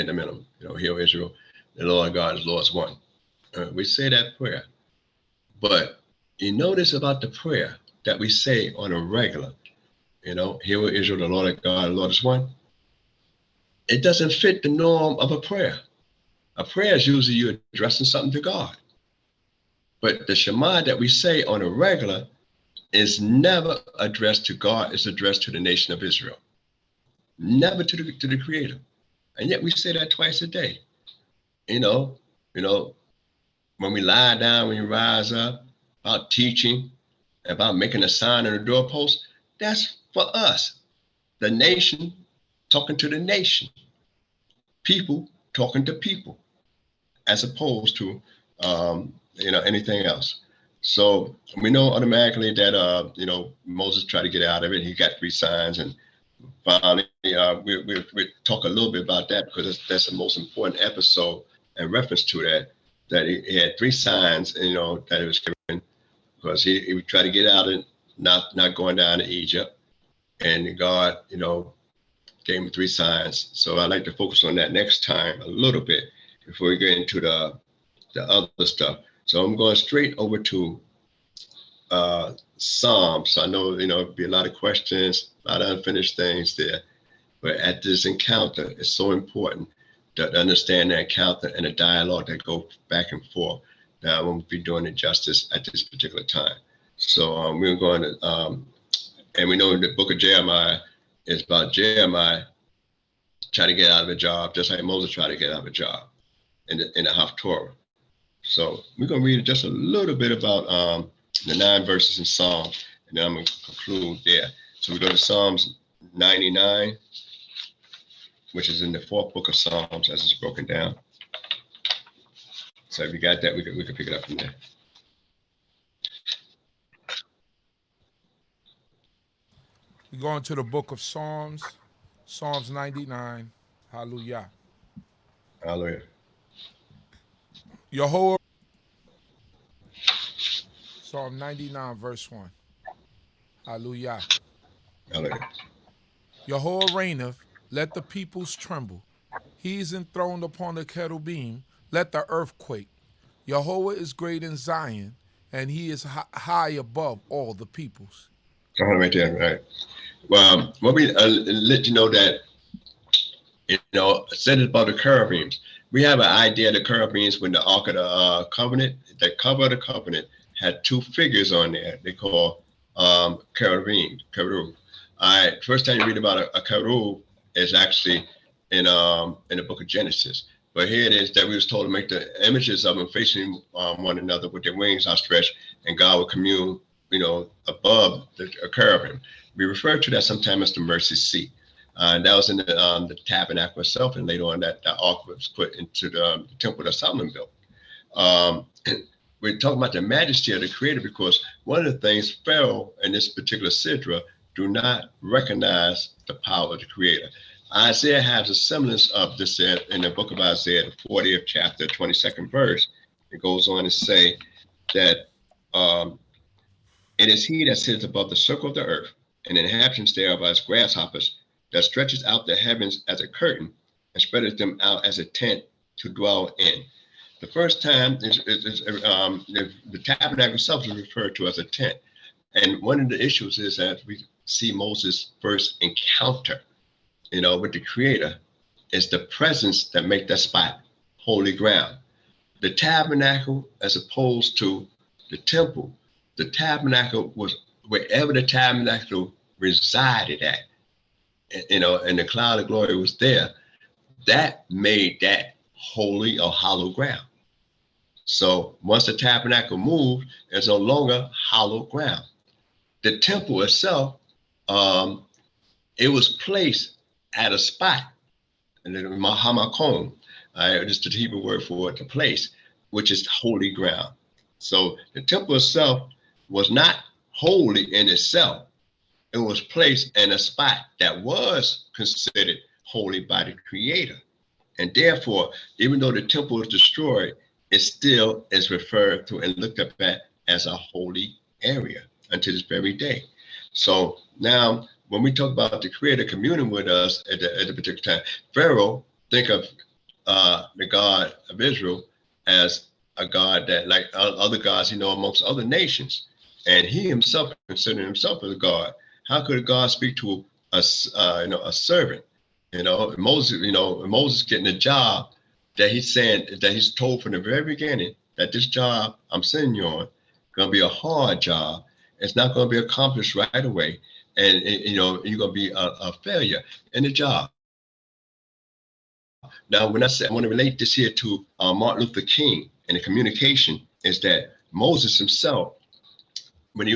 Speaker 3: the minimum, Hear, O Israel, the Lord God is Lord's one. We say that prayer. But you notice about the prayer that we say on a regular, Hear, O Israel, the Lord God, the Lord is one. It doesn't fit the norm of a prayer. A prayer is usually you addressing something to God. But the Shema that we say on a regular is never addressed to God, it's addressed to the nation of Israel. Never to the Creator. And yet we say that twice a day. When we lie down, when you rise up, about teaching, about making a sign on the doorpost, that's for us. The nation talking to the nation. People talking to people, as opposed to anything else. So we know automatically that Moses tried to get out of it. He got 3 signs, and finally we talk a little bit about that, because that's the most important episode in reference to that he had 3 signs, that he was given, because he would try to get out and not going down to Egypt, and God gave him 3 signs. So I'd like to focus on that next time a little bit before we get into the other stuff. So I'm going straight over to Psalms. I know, there'll be a lot of questions, a lot of unfinished things there. But at this encounter, it's so important to understand the encounter and the dialogue that go back and forth. Now, I won't be doing it justice at this particular time. So we're going to, and we know the book of Jeremiah is about Jeremiah trying to get out of a job, just like Moses tried to get out of a job in the Torah. So we're going to read just a little bit about the 9 verses in Psalm, and then I'm going to conclude there. So we go to Psalms 99, which is in the 4th book of Psalms as it's broken down. So if you got that, we can pick it up from there.
Speaker 2: We're going to the book of Psalms, Psalms 99. Hallelujah.
Speaker 3: Hallelujah.
Speaker 2: Yehudah, Psalm 99, verse 1. Hallelujah.
Speaker 3: Hallelujah.
Speaker 2: Yehudah reigneth, let the peoples tremble. He is enthroned upon the cherubim, let the earth quake. Yehovah is great in Zion, and he is high above all the peoples.
Speaker 3: Right there, right. Well, let me let you know that, said about the cherubims. We have an idea of the cherubims when the Ark of the Covenant, the cover of the covenant, had two figures on there. They call cherubim. All right. First time you read about a cherub is actually in the book of Genesis. But here it is that we was told to make the images of them facing one another with their wings outstretched, and God would commune, above the cherubim. We refer to that sometimes as the mercy seat. That was in the tabernacle itself, and later on that ark was put into the temple that Solomon built. We're talking about the majesty of the Creator because one of the things Pharaoh and this particular Sidra do not recognize the power of the Creator. Isaiah has a semblance of this in the book of Isaiah, the 40th chapter, 22nd verse. It goes on to say that it is he that sits above the circle of the earth, and the inhabitants thereof as grasshoppers, that stretches out the heavens as a curtain and spreadeth them out as a tent to dwell in. The first time the tabernacle itself is referred to as a tent. And one of the issues is that we see Moses' first encounter, with the Creator, is the presence that make that spot holy ground. The tabernacle, as opposed to the temple, the tabernacle was wherever the tabernacle resided at, and the cloud of glory was there. That made that holy or hollow ground. So once the tabernacle moved, it's no longer hollow ground. The temple itself, it was placed at a spot, and then mahamakom, just the Hebrew word for it, the place, which is holy ground. So the temple itself was not holy in itself. It was placed in a spot that was considered holy by the Creator. And therefore, even though the temple was destroyed, it still is referred to and looked up at as a holy area until this very day. So now, when we talk about the Creator communing with us at the particular time, Pharaoh, think of the God of Israel as a God that, like other gods, amongst other nations. And he himself considered himself as a God. How could a God speak to a servant? Moses getting a job that he's told from the very beginning that this job I'm sending you on going to be a hard job. It's not going to be accomplished right away, and you're going to be a failure in the job. Now, when I want to relate this here to Martin Luther King and the communication, is that Moses himself, when he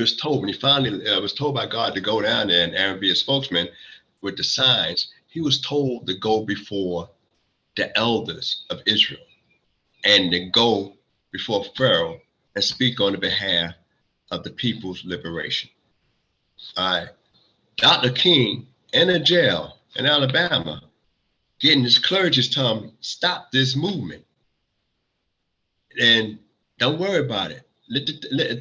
Speaker 3: finally was told by God to go down there and Aaron be a spokesman with the signs, he was told to go before the elders of Israel and to go before Pharaoh and speak on the behalf of the people's liberation. Dr. King in a jail in Alabama, getting his clergy to tell him, stop this movement. And don't worry about it.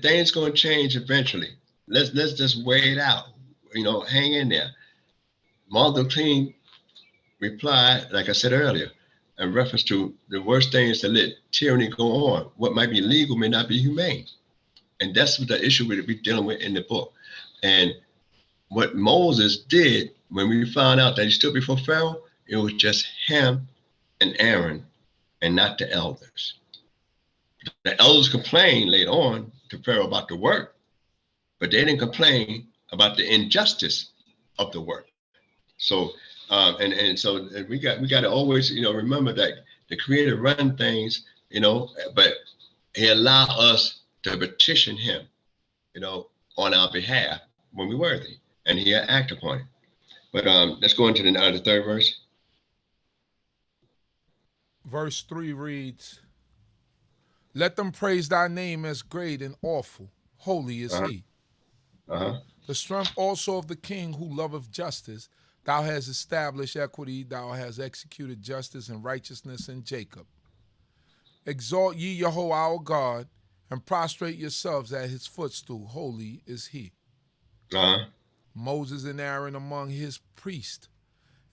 Speaker 3: Things going to change eventually. Let's just wait it out. Hang in there. Martin Luther King replied, like I said earlier, in reference to the worst thing is to let tyranny go on. What might be legal may not be humane. And that's what the issue we're dealing with in the book. And what Moses did when we found out that he stood before Pharaoh, it was just him and Aaron and not the elders. The elders complained later on to Pharaoh about the work, but they didn't complain about the injustice of the work. So so we got to always remember that the Creator run things, but he allowed us to petition him, on our behalf when we're worthy, and he'll act upon it. But let's go into the third verse.
Speaker 2: Verse 3 reads, let them praise thy name as great and awful. Holy is he. The strength also of the king who loveth justice. Thou hast established equity. Thou hast executed justice and righteousness in Jacob. Exalt ye Yahweh our God, and prostrate yourselves at his footstool. Holy is he. Moses and Aaron among his priests,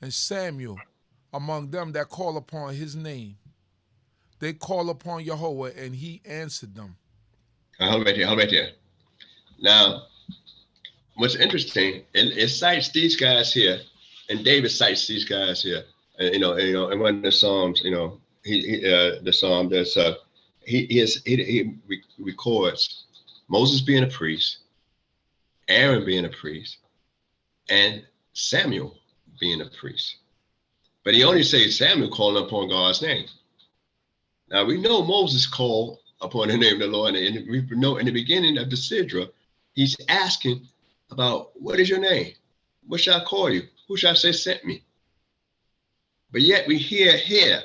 Speaker 2: and Samuel among them that call upon his name. They call upon Yahweh, and he answered them.
Speaker 3: Hold right there. Now, what's interesting, it cites these guys here, and David cites these guys here. And, in one of the Psalms, the Psalm that's he records Moses being a priest, Aaron being a priest, and Samuel being a priest. But he only says Samuel calling upon God's name. Now we know Moses called upon the name of the Lord, and we know in the beginning of the Sidra, he's asking about, what is your name? What shall I call you? Who shall I say sent me? But yet we hear here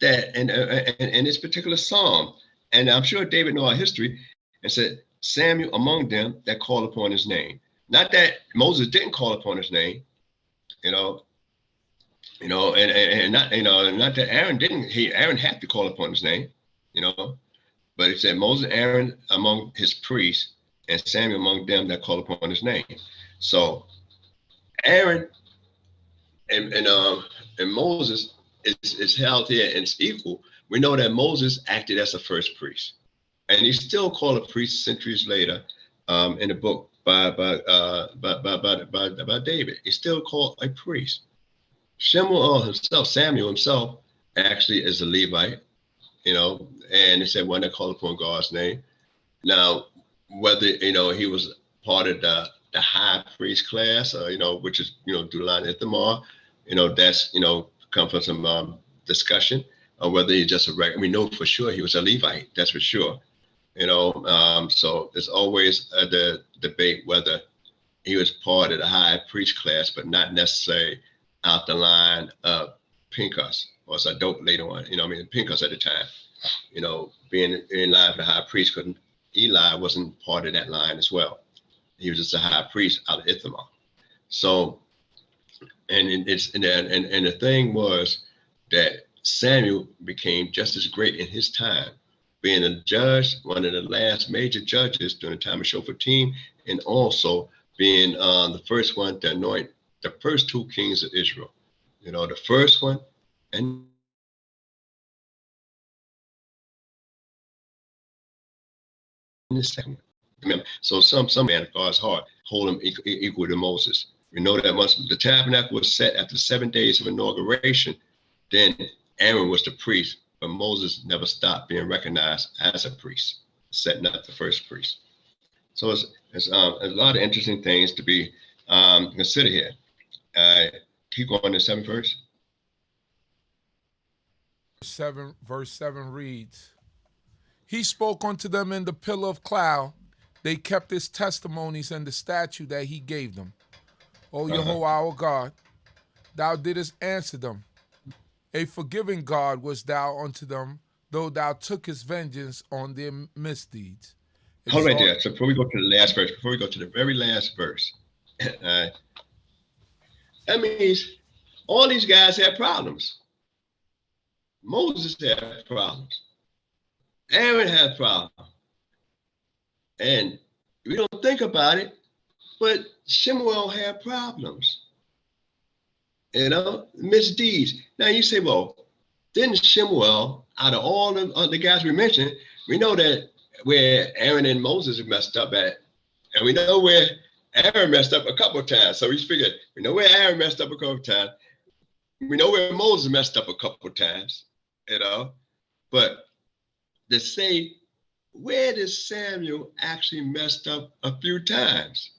Speaker 3: that in this particular psalm, and I'm sure David know our history, and said, Samuel among them that call upon his name. Not that Moses didn't call upon his name, and not that Aaron didn't. Aaron had to call upon his name, but it said Moses, Aaron among his priests, and Samuel among them that call upon his name. So Aaron and Moses is held here and it's equal. We know that Moses acted as a first priest, and he's still called a priest centuries later in the book by David. He's still called a priest. Samuel himself actually is a Levite, and it said one that called upon God's name. Now, whether he was part of the high priest class, which is through the line of Ithamar, that's come from some discussion, or whether he's just a regular. We know for sure he was a Levite. That's for sure. So there's always the debate whether he was part of the high priest class, but not necessarily out the line of Pinchas or Zadok later on. Pinchas at the time, being in line for the high priest, because Eli wasn't part of that line as well. He was just a high priest out of Ithamar. So, and the thing was that Samuel became just as great in his time, being a judge, one of the last major judges during the time of Shoftim, and also being the first one to anoint the first two kings of Israel. The first one and the second one. So some man of God's heart hold him equal to Moses. We know that once the tabernacle was set after 7 days of inauguration, then Aaron was the priest, but Moses never stopped being recognized as a priest, setting up the first priest. So it's a lot of interesting things to be considered here. Keep going to 7th verse.
Speaker 2: Verse 7 reads, He spoke unto them in the pillar of cloud. They kept his testimonies and the statute that he gave them. O Yehovah our God, thou didst answer them. A forgiving God was thou unto them, though thou tookest vengeance on their misdeeds.
Speaker 3: Hold right there. So before we go to the last verse, before we go to the very last verse, that means all these guys had problems. Moses had problems. Aaron had problems. And we don't think about it, but Shemuel had problems. Misdeeds. Now you say, well, didn't Shemuel, out of all the guys we mentioned, we know that where Aaron and Moses messed up at, and we know where Aaron messed up a couple of times. So we figured, we know where Aaron messed up a couple of times. We know where Moses messed up a couple of times, but to say, where did Samuel actually messed up a few times?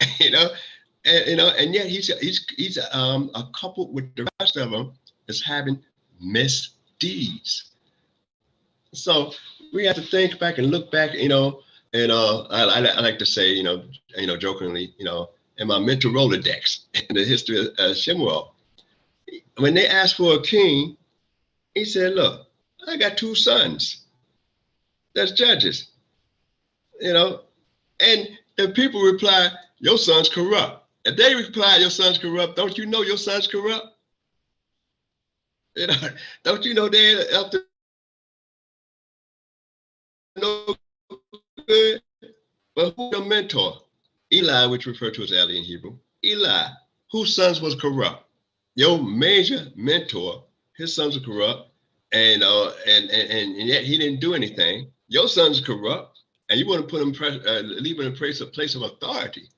Speaker 3: And yet he's a couple with the rest of them is having misdeeds. So we have to think back and look back, and I like to say, jokingly, in my mental Rolodex in the history of Shemuel, when they asked for a king, he said, look, I got 2 sons. That's judges, and the people reply, your son's corrupt. If they reply, your son's corrupt, don't you know your son's corrupt? Don't you know they're up to no good? But who's your mentor? Eli, which referred to as Ali in Hebrew. Eli, whose sons was corrupt? Your major mentor, his sons are corrupt, and yet he didn't do anything. Your son's corrupt, and you want to put him leave him in a place of authority.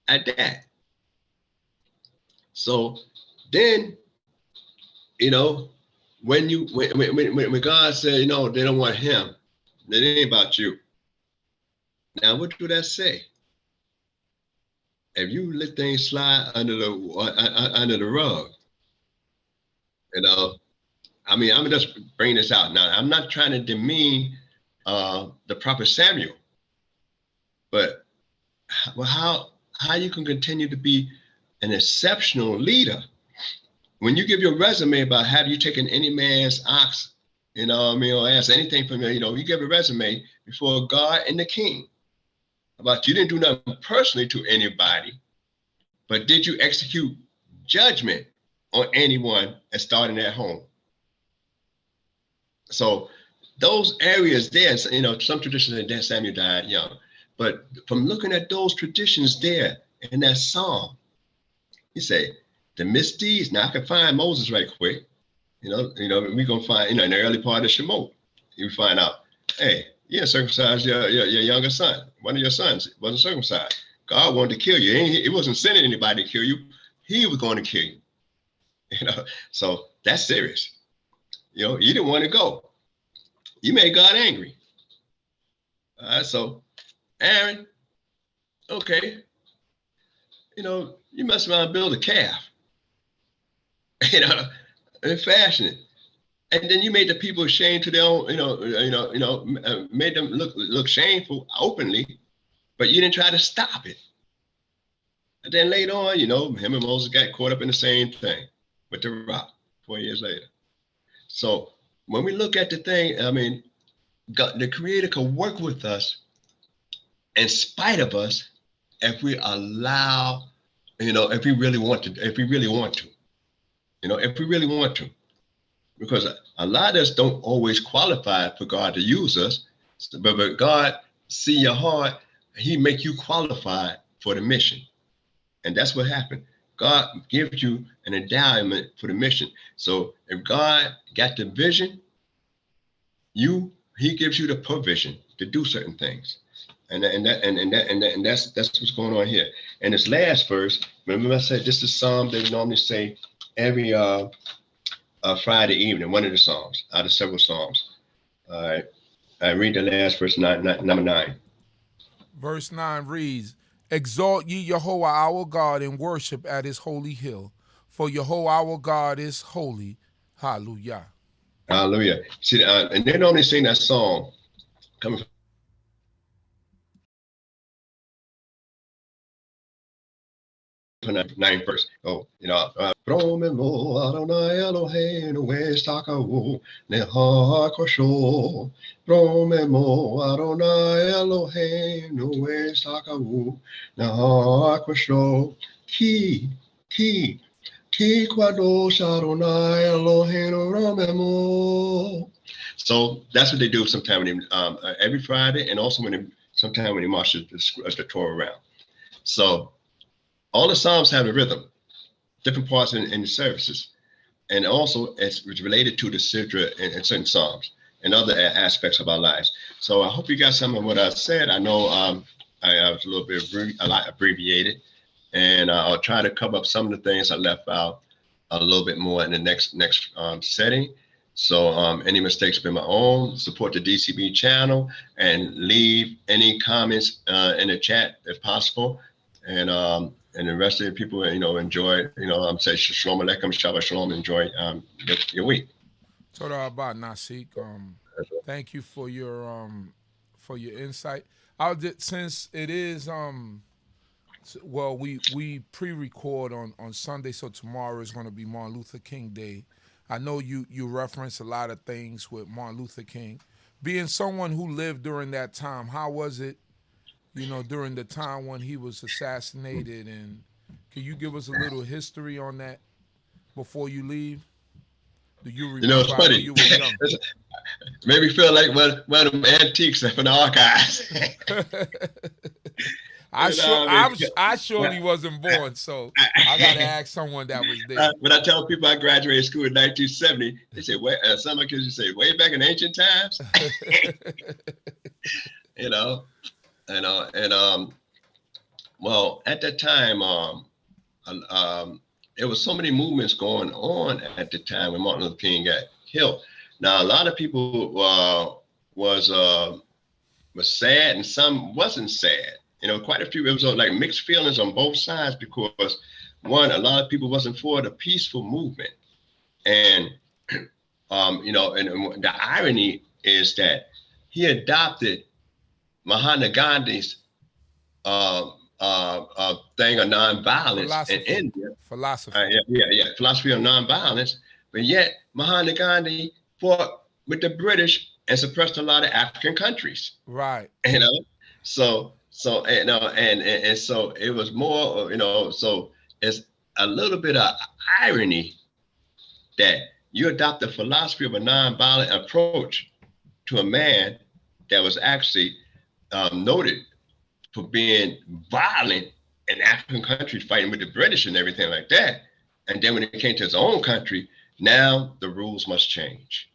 Speaker 3: at that. So then, you know, when God said, you know, they don't want him, it ain't about you. Now, what do that say? If you let things slide under the rug, you know, I mean, I'm just bringing this out now. I'm not trying to demean the prophet Samuel, but how you can continue to be an exceptional leader when you give your resume about have you taken any man's ox, you know, I mean, or ask anything from you, you know, you give a resume before God and the king about you didn't do nothing personally to anybody, but did you execute judgment on anyone and starting at home? So those areas there, you know, some traditions that Samuel died young, but from looking at those traditions there in that psalm, you say the misdeeds. Now I can find Moses right quick. You know, we're gonna find, you know, in the early part of Shemot, you find out, hey, you circumcised your younger son. One of your sons wasn't circumcised. God wanted to kill you. He wasn't sending anybody to kill you. He was going to kill you. You know, so that's serious. You know, you didn't want to go. You made God angry. So Aaron, okay, you know, you mess around and build a calf, you know, and fashion it. And then you made the people ashamed to their own, made them look shameful openly, but you didn't try to stop it. And then later on, you know, him and Moses got caught up in the same thing with the rock 4 years later. So when we look at the thing, I mean, God, the Creator can work with us in spite of us if we allow, you know, if we really want to, because a lot of us don't always qualify for God to use us, but God see your heart, he make you qualified for the mission. And that's what happened. God gives you an endowment for the mission. So if God got the vision, he gives you the provision to do certain things. And that's what's going on here. And this last verse, remember I said this is Psalm they normally say every Friday evening, one of the Psalms out of several Psalms. All right. I read the last verse, number 9.
Speaker 2: Verse 9 reads, Exalt ye Yehovah our God and worship at his holy hill. For Yehovah our God is holy. Hallelujah.
Speaker 3: Hallelujah. See, and they normally sing that song coming from the 9th verse. Oh, you know, Bromemo Adonai Eloheinu Estakawu Neha Kosho. Bromemo Adonai Eloheinu Estakawu Neha Kosho. Ki Kwadosh Adonai Eloheinu Romemo. So that's what they do sometime when they, every Friday, and also sometime when they march the Torah around. So all the Psalms have a rhythm, different parts in the services. And also it's related to the Sidra in certain Psalms and other aspects of our lives. So I hope you got some of what I said. I know I was a little bit abbreviated, and I'll try to cover up some of the things I left out a little bit more in the next setting. So any mistakes been my own. Support the D.C.B channel and leave any comments in the chat if possible. And the rest of the people, you know, enjoy, you know, say Shalom Aleichem, Shabbat Shalom, enjoy your week.
Speaker 2: Torah about Nasik. Thank you for your insight. Since it is well, we pre-record on Sunday, so tomorrow is going to be Martin Luther King Day. I know you reference a lot of things with Martin Luther King. Being someone who lived during that time, how was it, you know, during the time when he was assassinated? And can you give us a little history on that before you leave? Do you remember?
Speaker 3: You know, it's funny.
Speaker 2: You were young.
Speaker 3: Made me feel like one of them antiques from the archives.
Speaker 2: I surely wasn't born, so I gotta ask someone that was there.
Speaker 3: When I tell people I graduated school in 1970, they say, some of my kids say, way back in ancient times. you know, and Well, at that time, there was so many movements going on at the time when Martin Luther King got killed. Now, a lot of people was sad and some wasn't sad. Quite a few, it was like mixed feelings on both sides because one, a lot of people wasn't for the peaceful movement. And, and the irony is that he adopted Mahatma Gandhi's thing of nonviolence in India.
Speaker 2: Philosophy.
Speaker 3: Philosophy of nonviolence. But yet Mahatma Gandhi fought with the British and suppressed a lot of African countries.
Speaker 2: Right.
Speaker 3: So so it was more, so it's a little bit of irony that you adopt the philosophy of a nonviolent approach to a man that was actually noted for being violent in African countries, fighting with the British and everything like that. And then when it came to his own country, now the rules must change.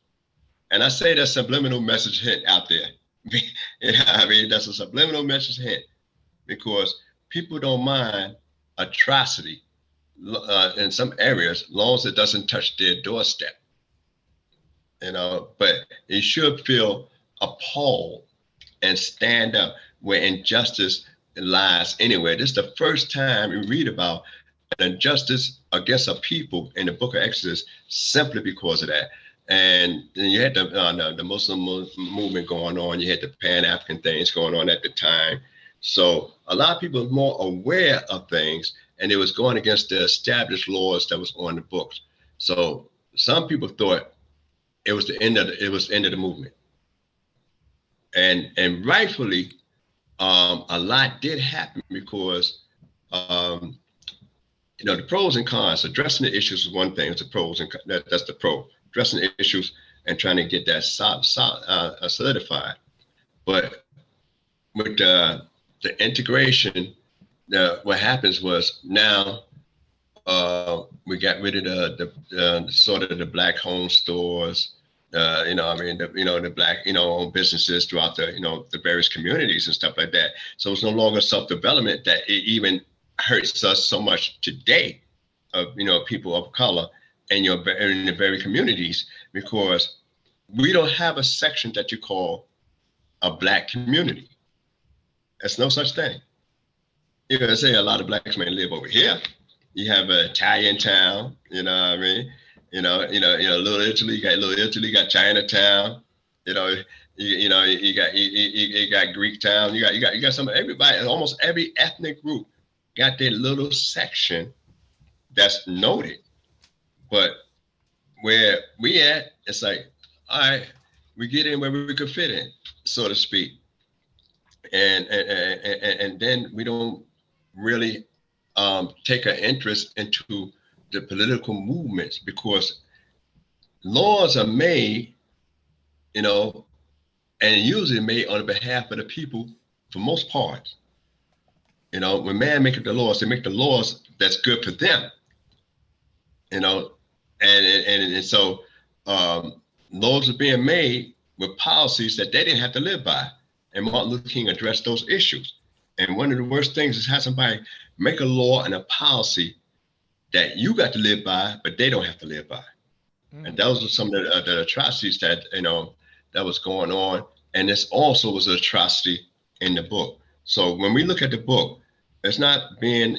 Speaker 3: And I say that subliminal message hint out there. That's a subliminal message hint because people don't mind atrocity in some areas, long as it doesn't touch their doorstep. But you should feel appalled and stand up where injustice lies anywhere. This is the first time we read about an injustice against a people in the book of Exodus simply because of that. And then you had the Muslim movement going on. You had the Pan-African things going on at the time. So a lot of people were more aware of things, and it was going against the established laws that was on the books. So some people thought it was the end of the movement. And rightfully, a lot did happen because the pros and cons. Addressing the issues is one thing. It's the pros and that's the pro. Addressing the issues and trying to get that solidified. But with the integration, what happens was now we got rid of the sort of the black home stores. The black, owned businesses throughout the various communities and stuff like that. So it's no longer self-development that it even hurts us so much today of, people of color and in the very communities, because we don't have a section that you call a black community. There's no such thing. Say a lot of blacks may live over here. You have an Italian town, Little Italy, you got Chinatown, you got Greek town, you got some, everybody, almost every ethnic group got their little section that's noted. But where we at, it's like, all right, we get in where we could fit in, so to speak. And then we don't really take an interest into the political movements, because laws are made, and usually made on behalf of the people for most part. When man make the laws, they make the laws that's good for them. And so laws are being made with policies that they didn't have to live by. And Martin Luther King addressed those issues. And one of the worst things is have somebody make a law and a policy that you got to live by, but they don't have to live by. And those are some of the atrocities that, that was going on. And this also was an atrocity in the book. So when we look at the book, it's not being,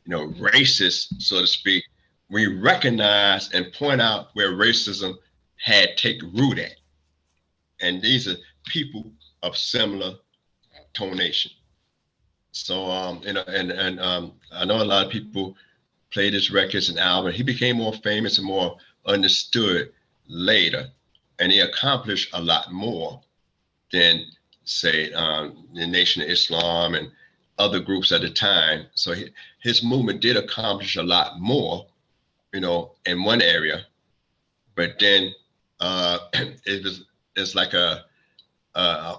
Speaker 3: racist, so to speak. We recognize and point out where racism had taken root at. And these are people of similar tonation. So, I know a lot of people played his records and albums. He became more famous and more understood later, and he accomplished a lot more than, say, the Nation of Islam and other groups at the time. So his movement did accomplish a lot more, in one area, but then it's like a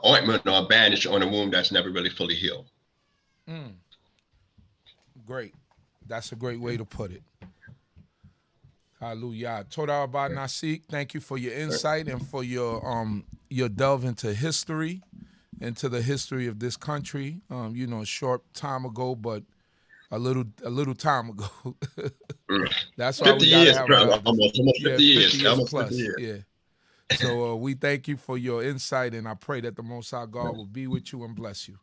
Speaker 3: ointment or a bandage on a wound that's never really fully healed.
Speaker 2: Great. That's a great way to put it. Hallelujah. Toda Rabba Nasik, thank you for your insight and for your delve into history into the history of this country. You know, a short time ago, but a little time ago. That's why
Speaker 3: 50
Speaker 2: we gotta
Speaker 3: years,
Speaker 2: have our elders.
Speaker 3: almost 50 years. Almost 50
Speaker 2: plus.
Speaker 3: years.
Speaker 2: Yeah. So we thank you for your insight, and I pray that the Most High God will be with you and bless you.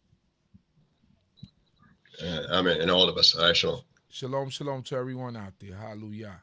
Speaker 3: Amen. And all of us. All right, shalom.
Speaker 2: Shalom, shalom to everyone out there. Hallelujah.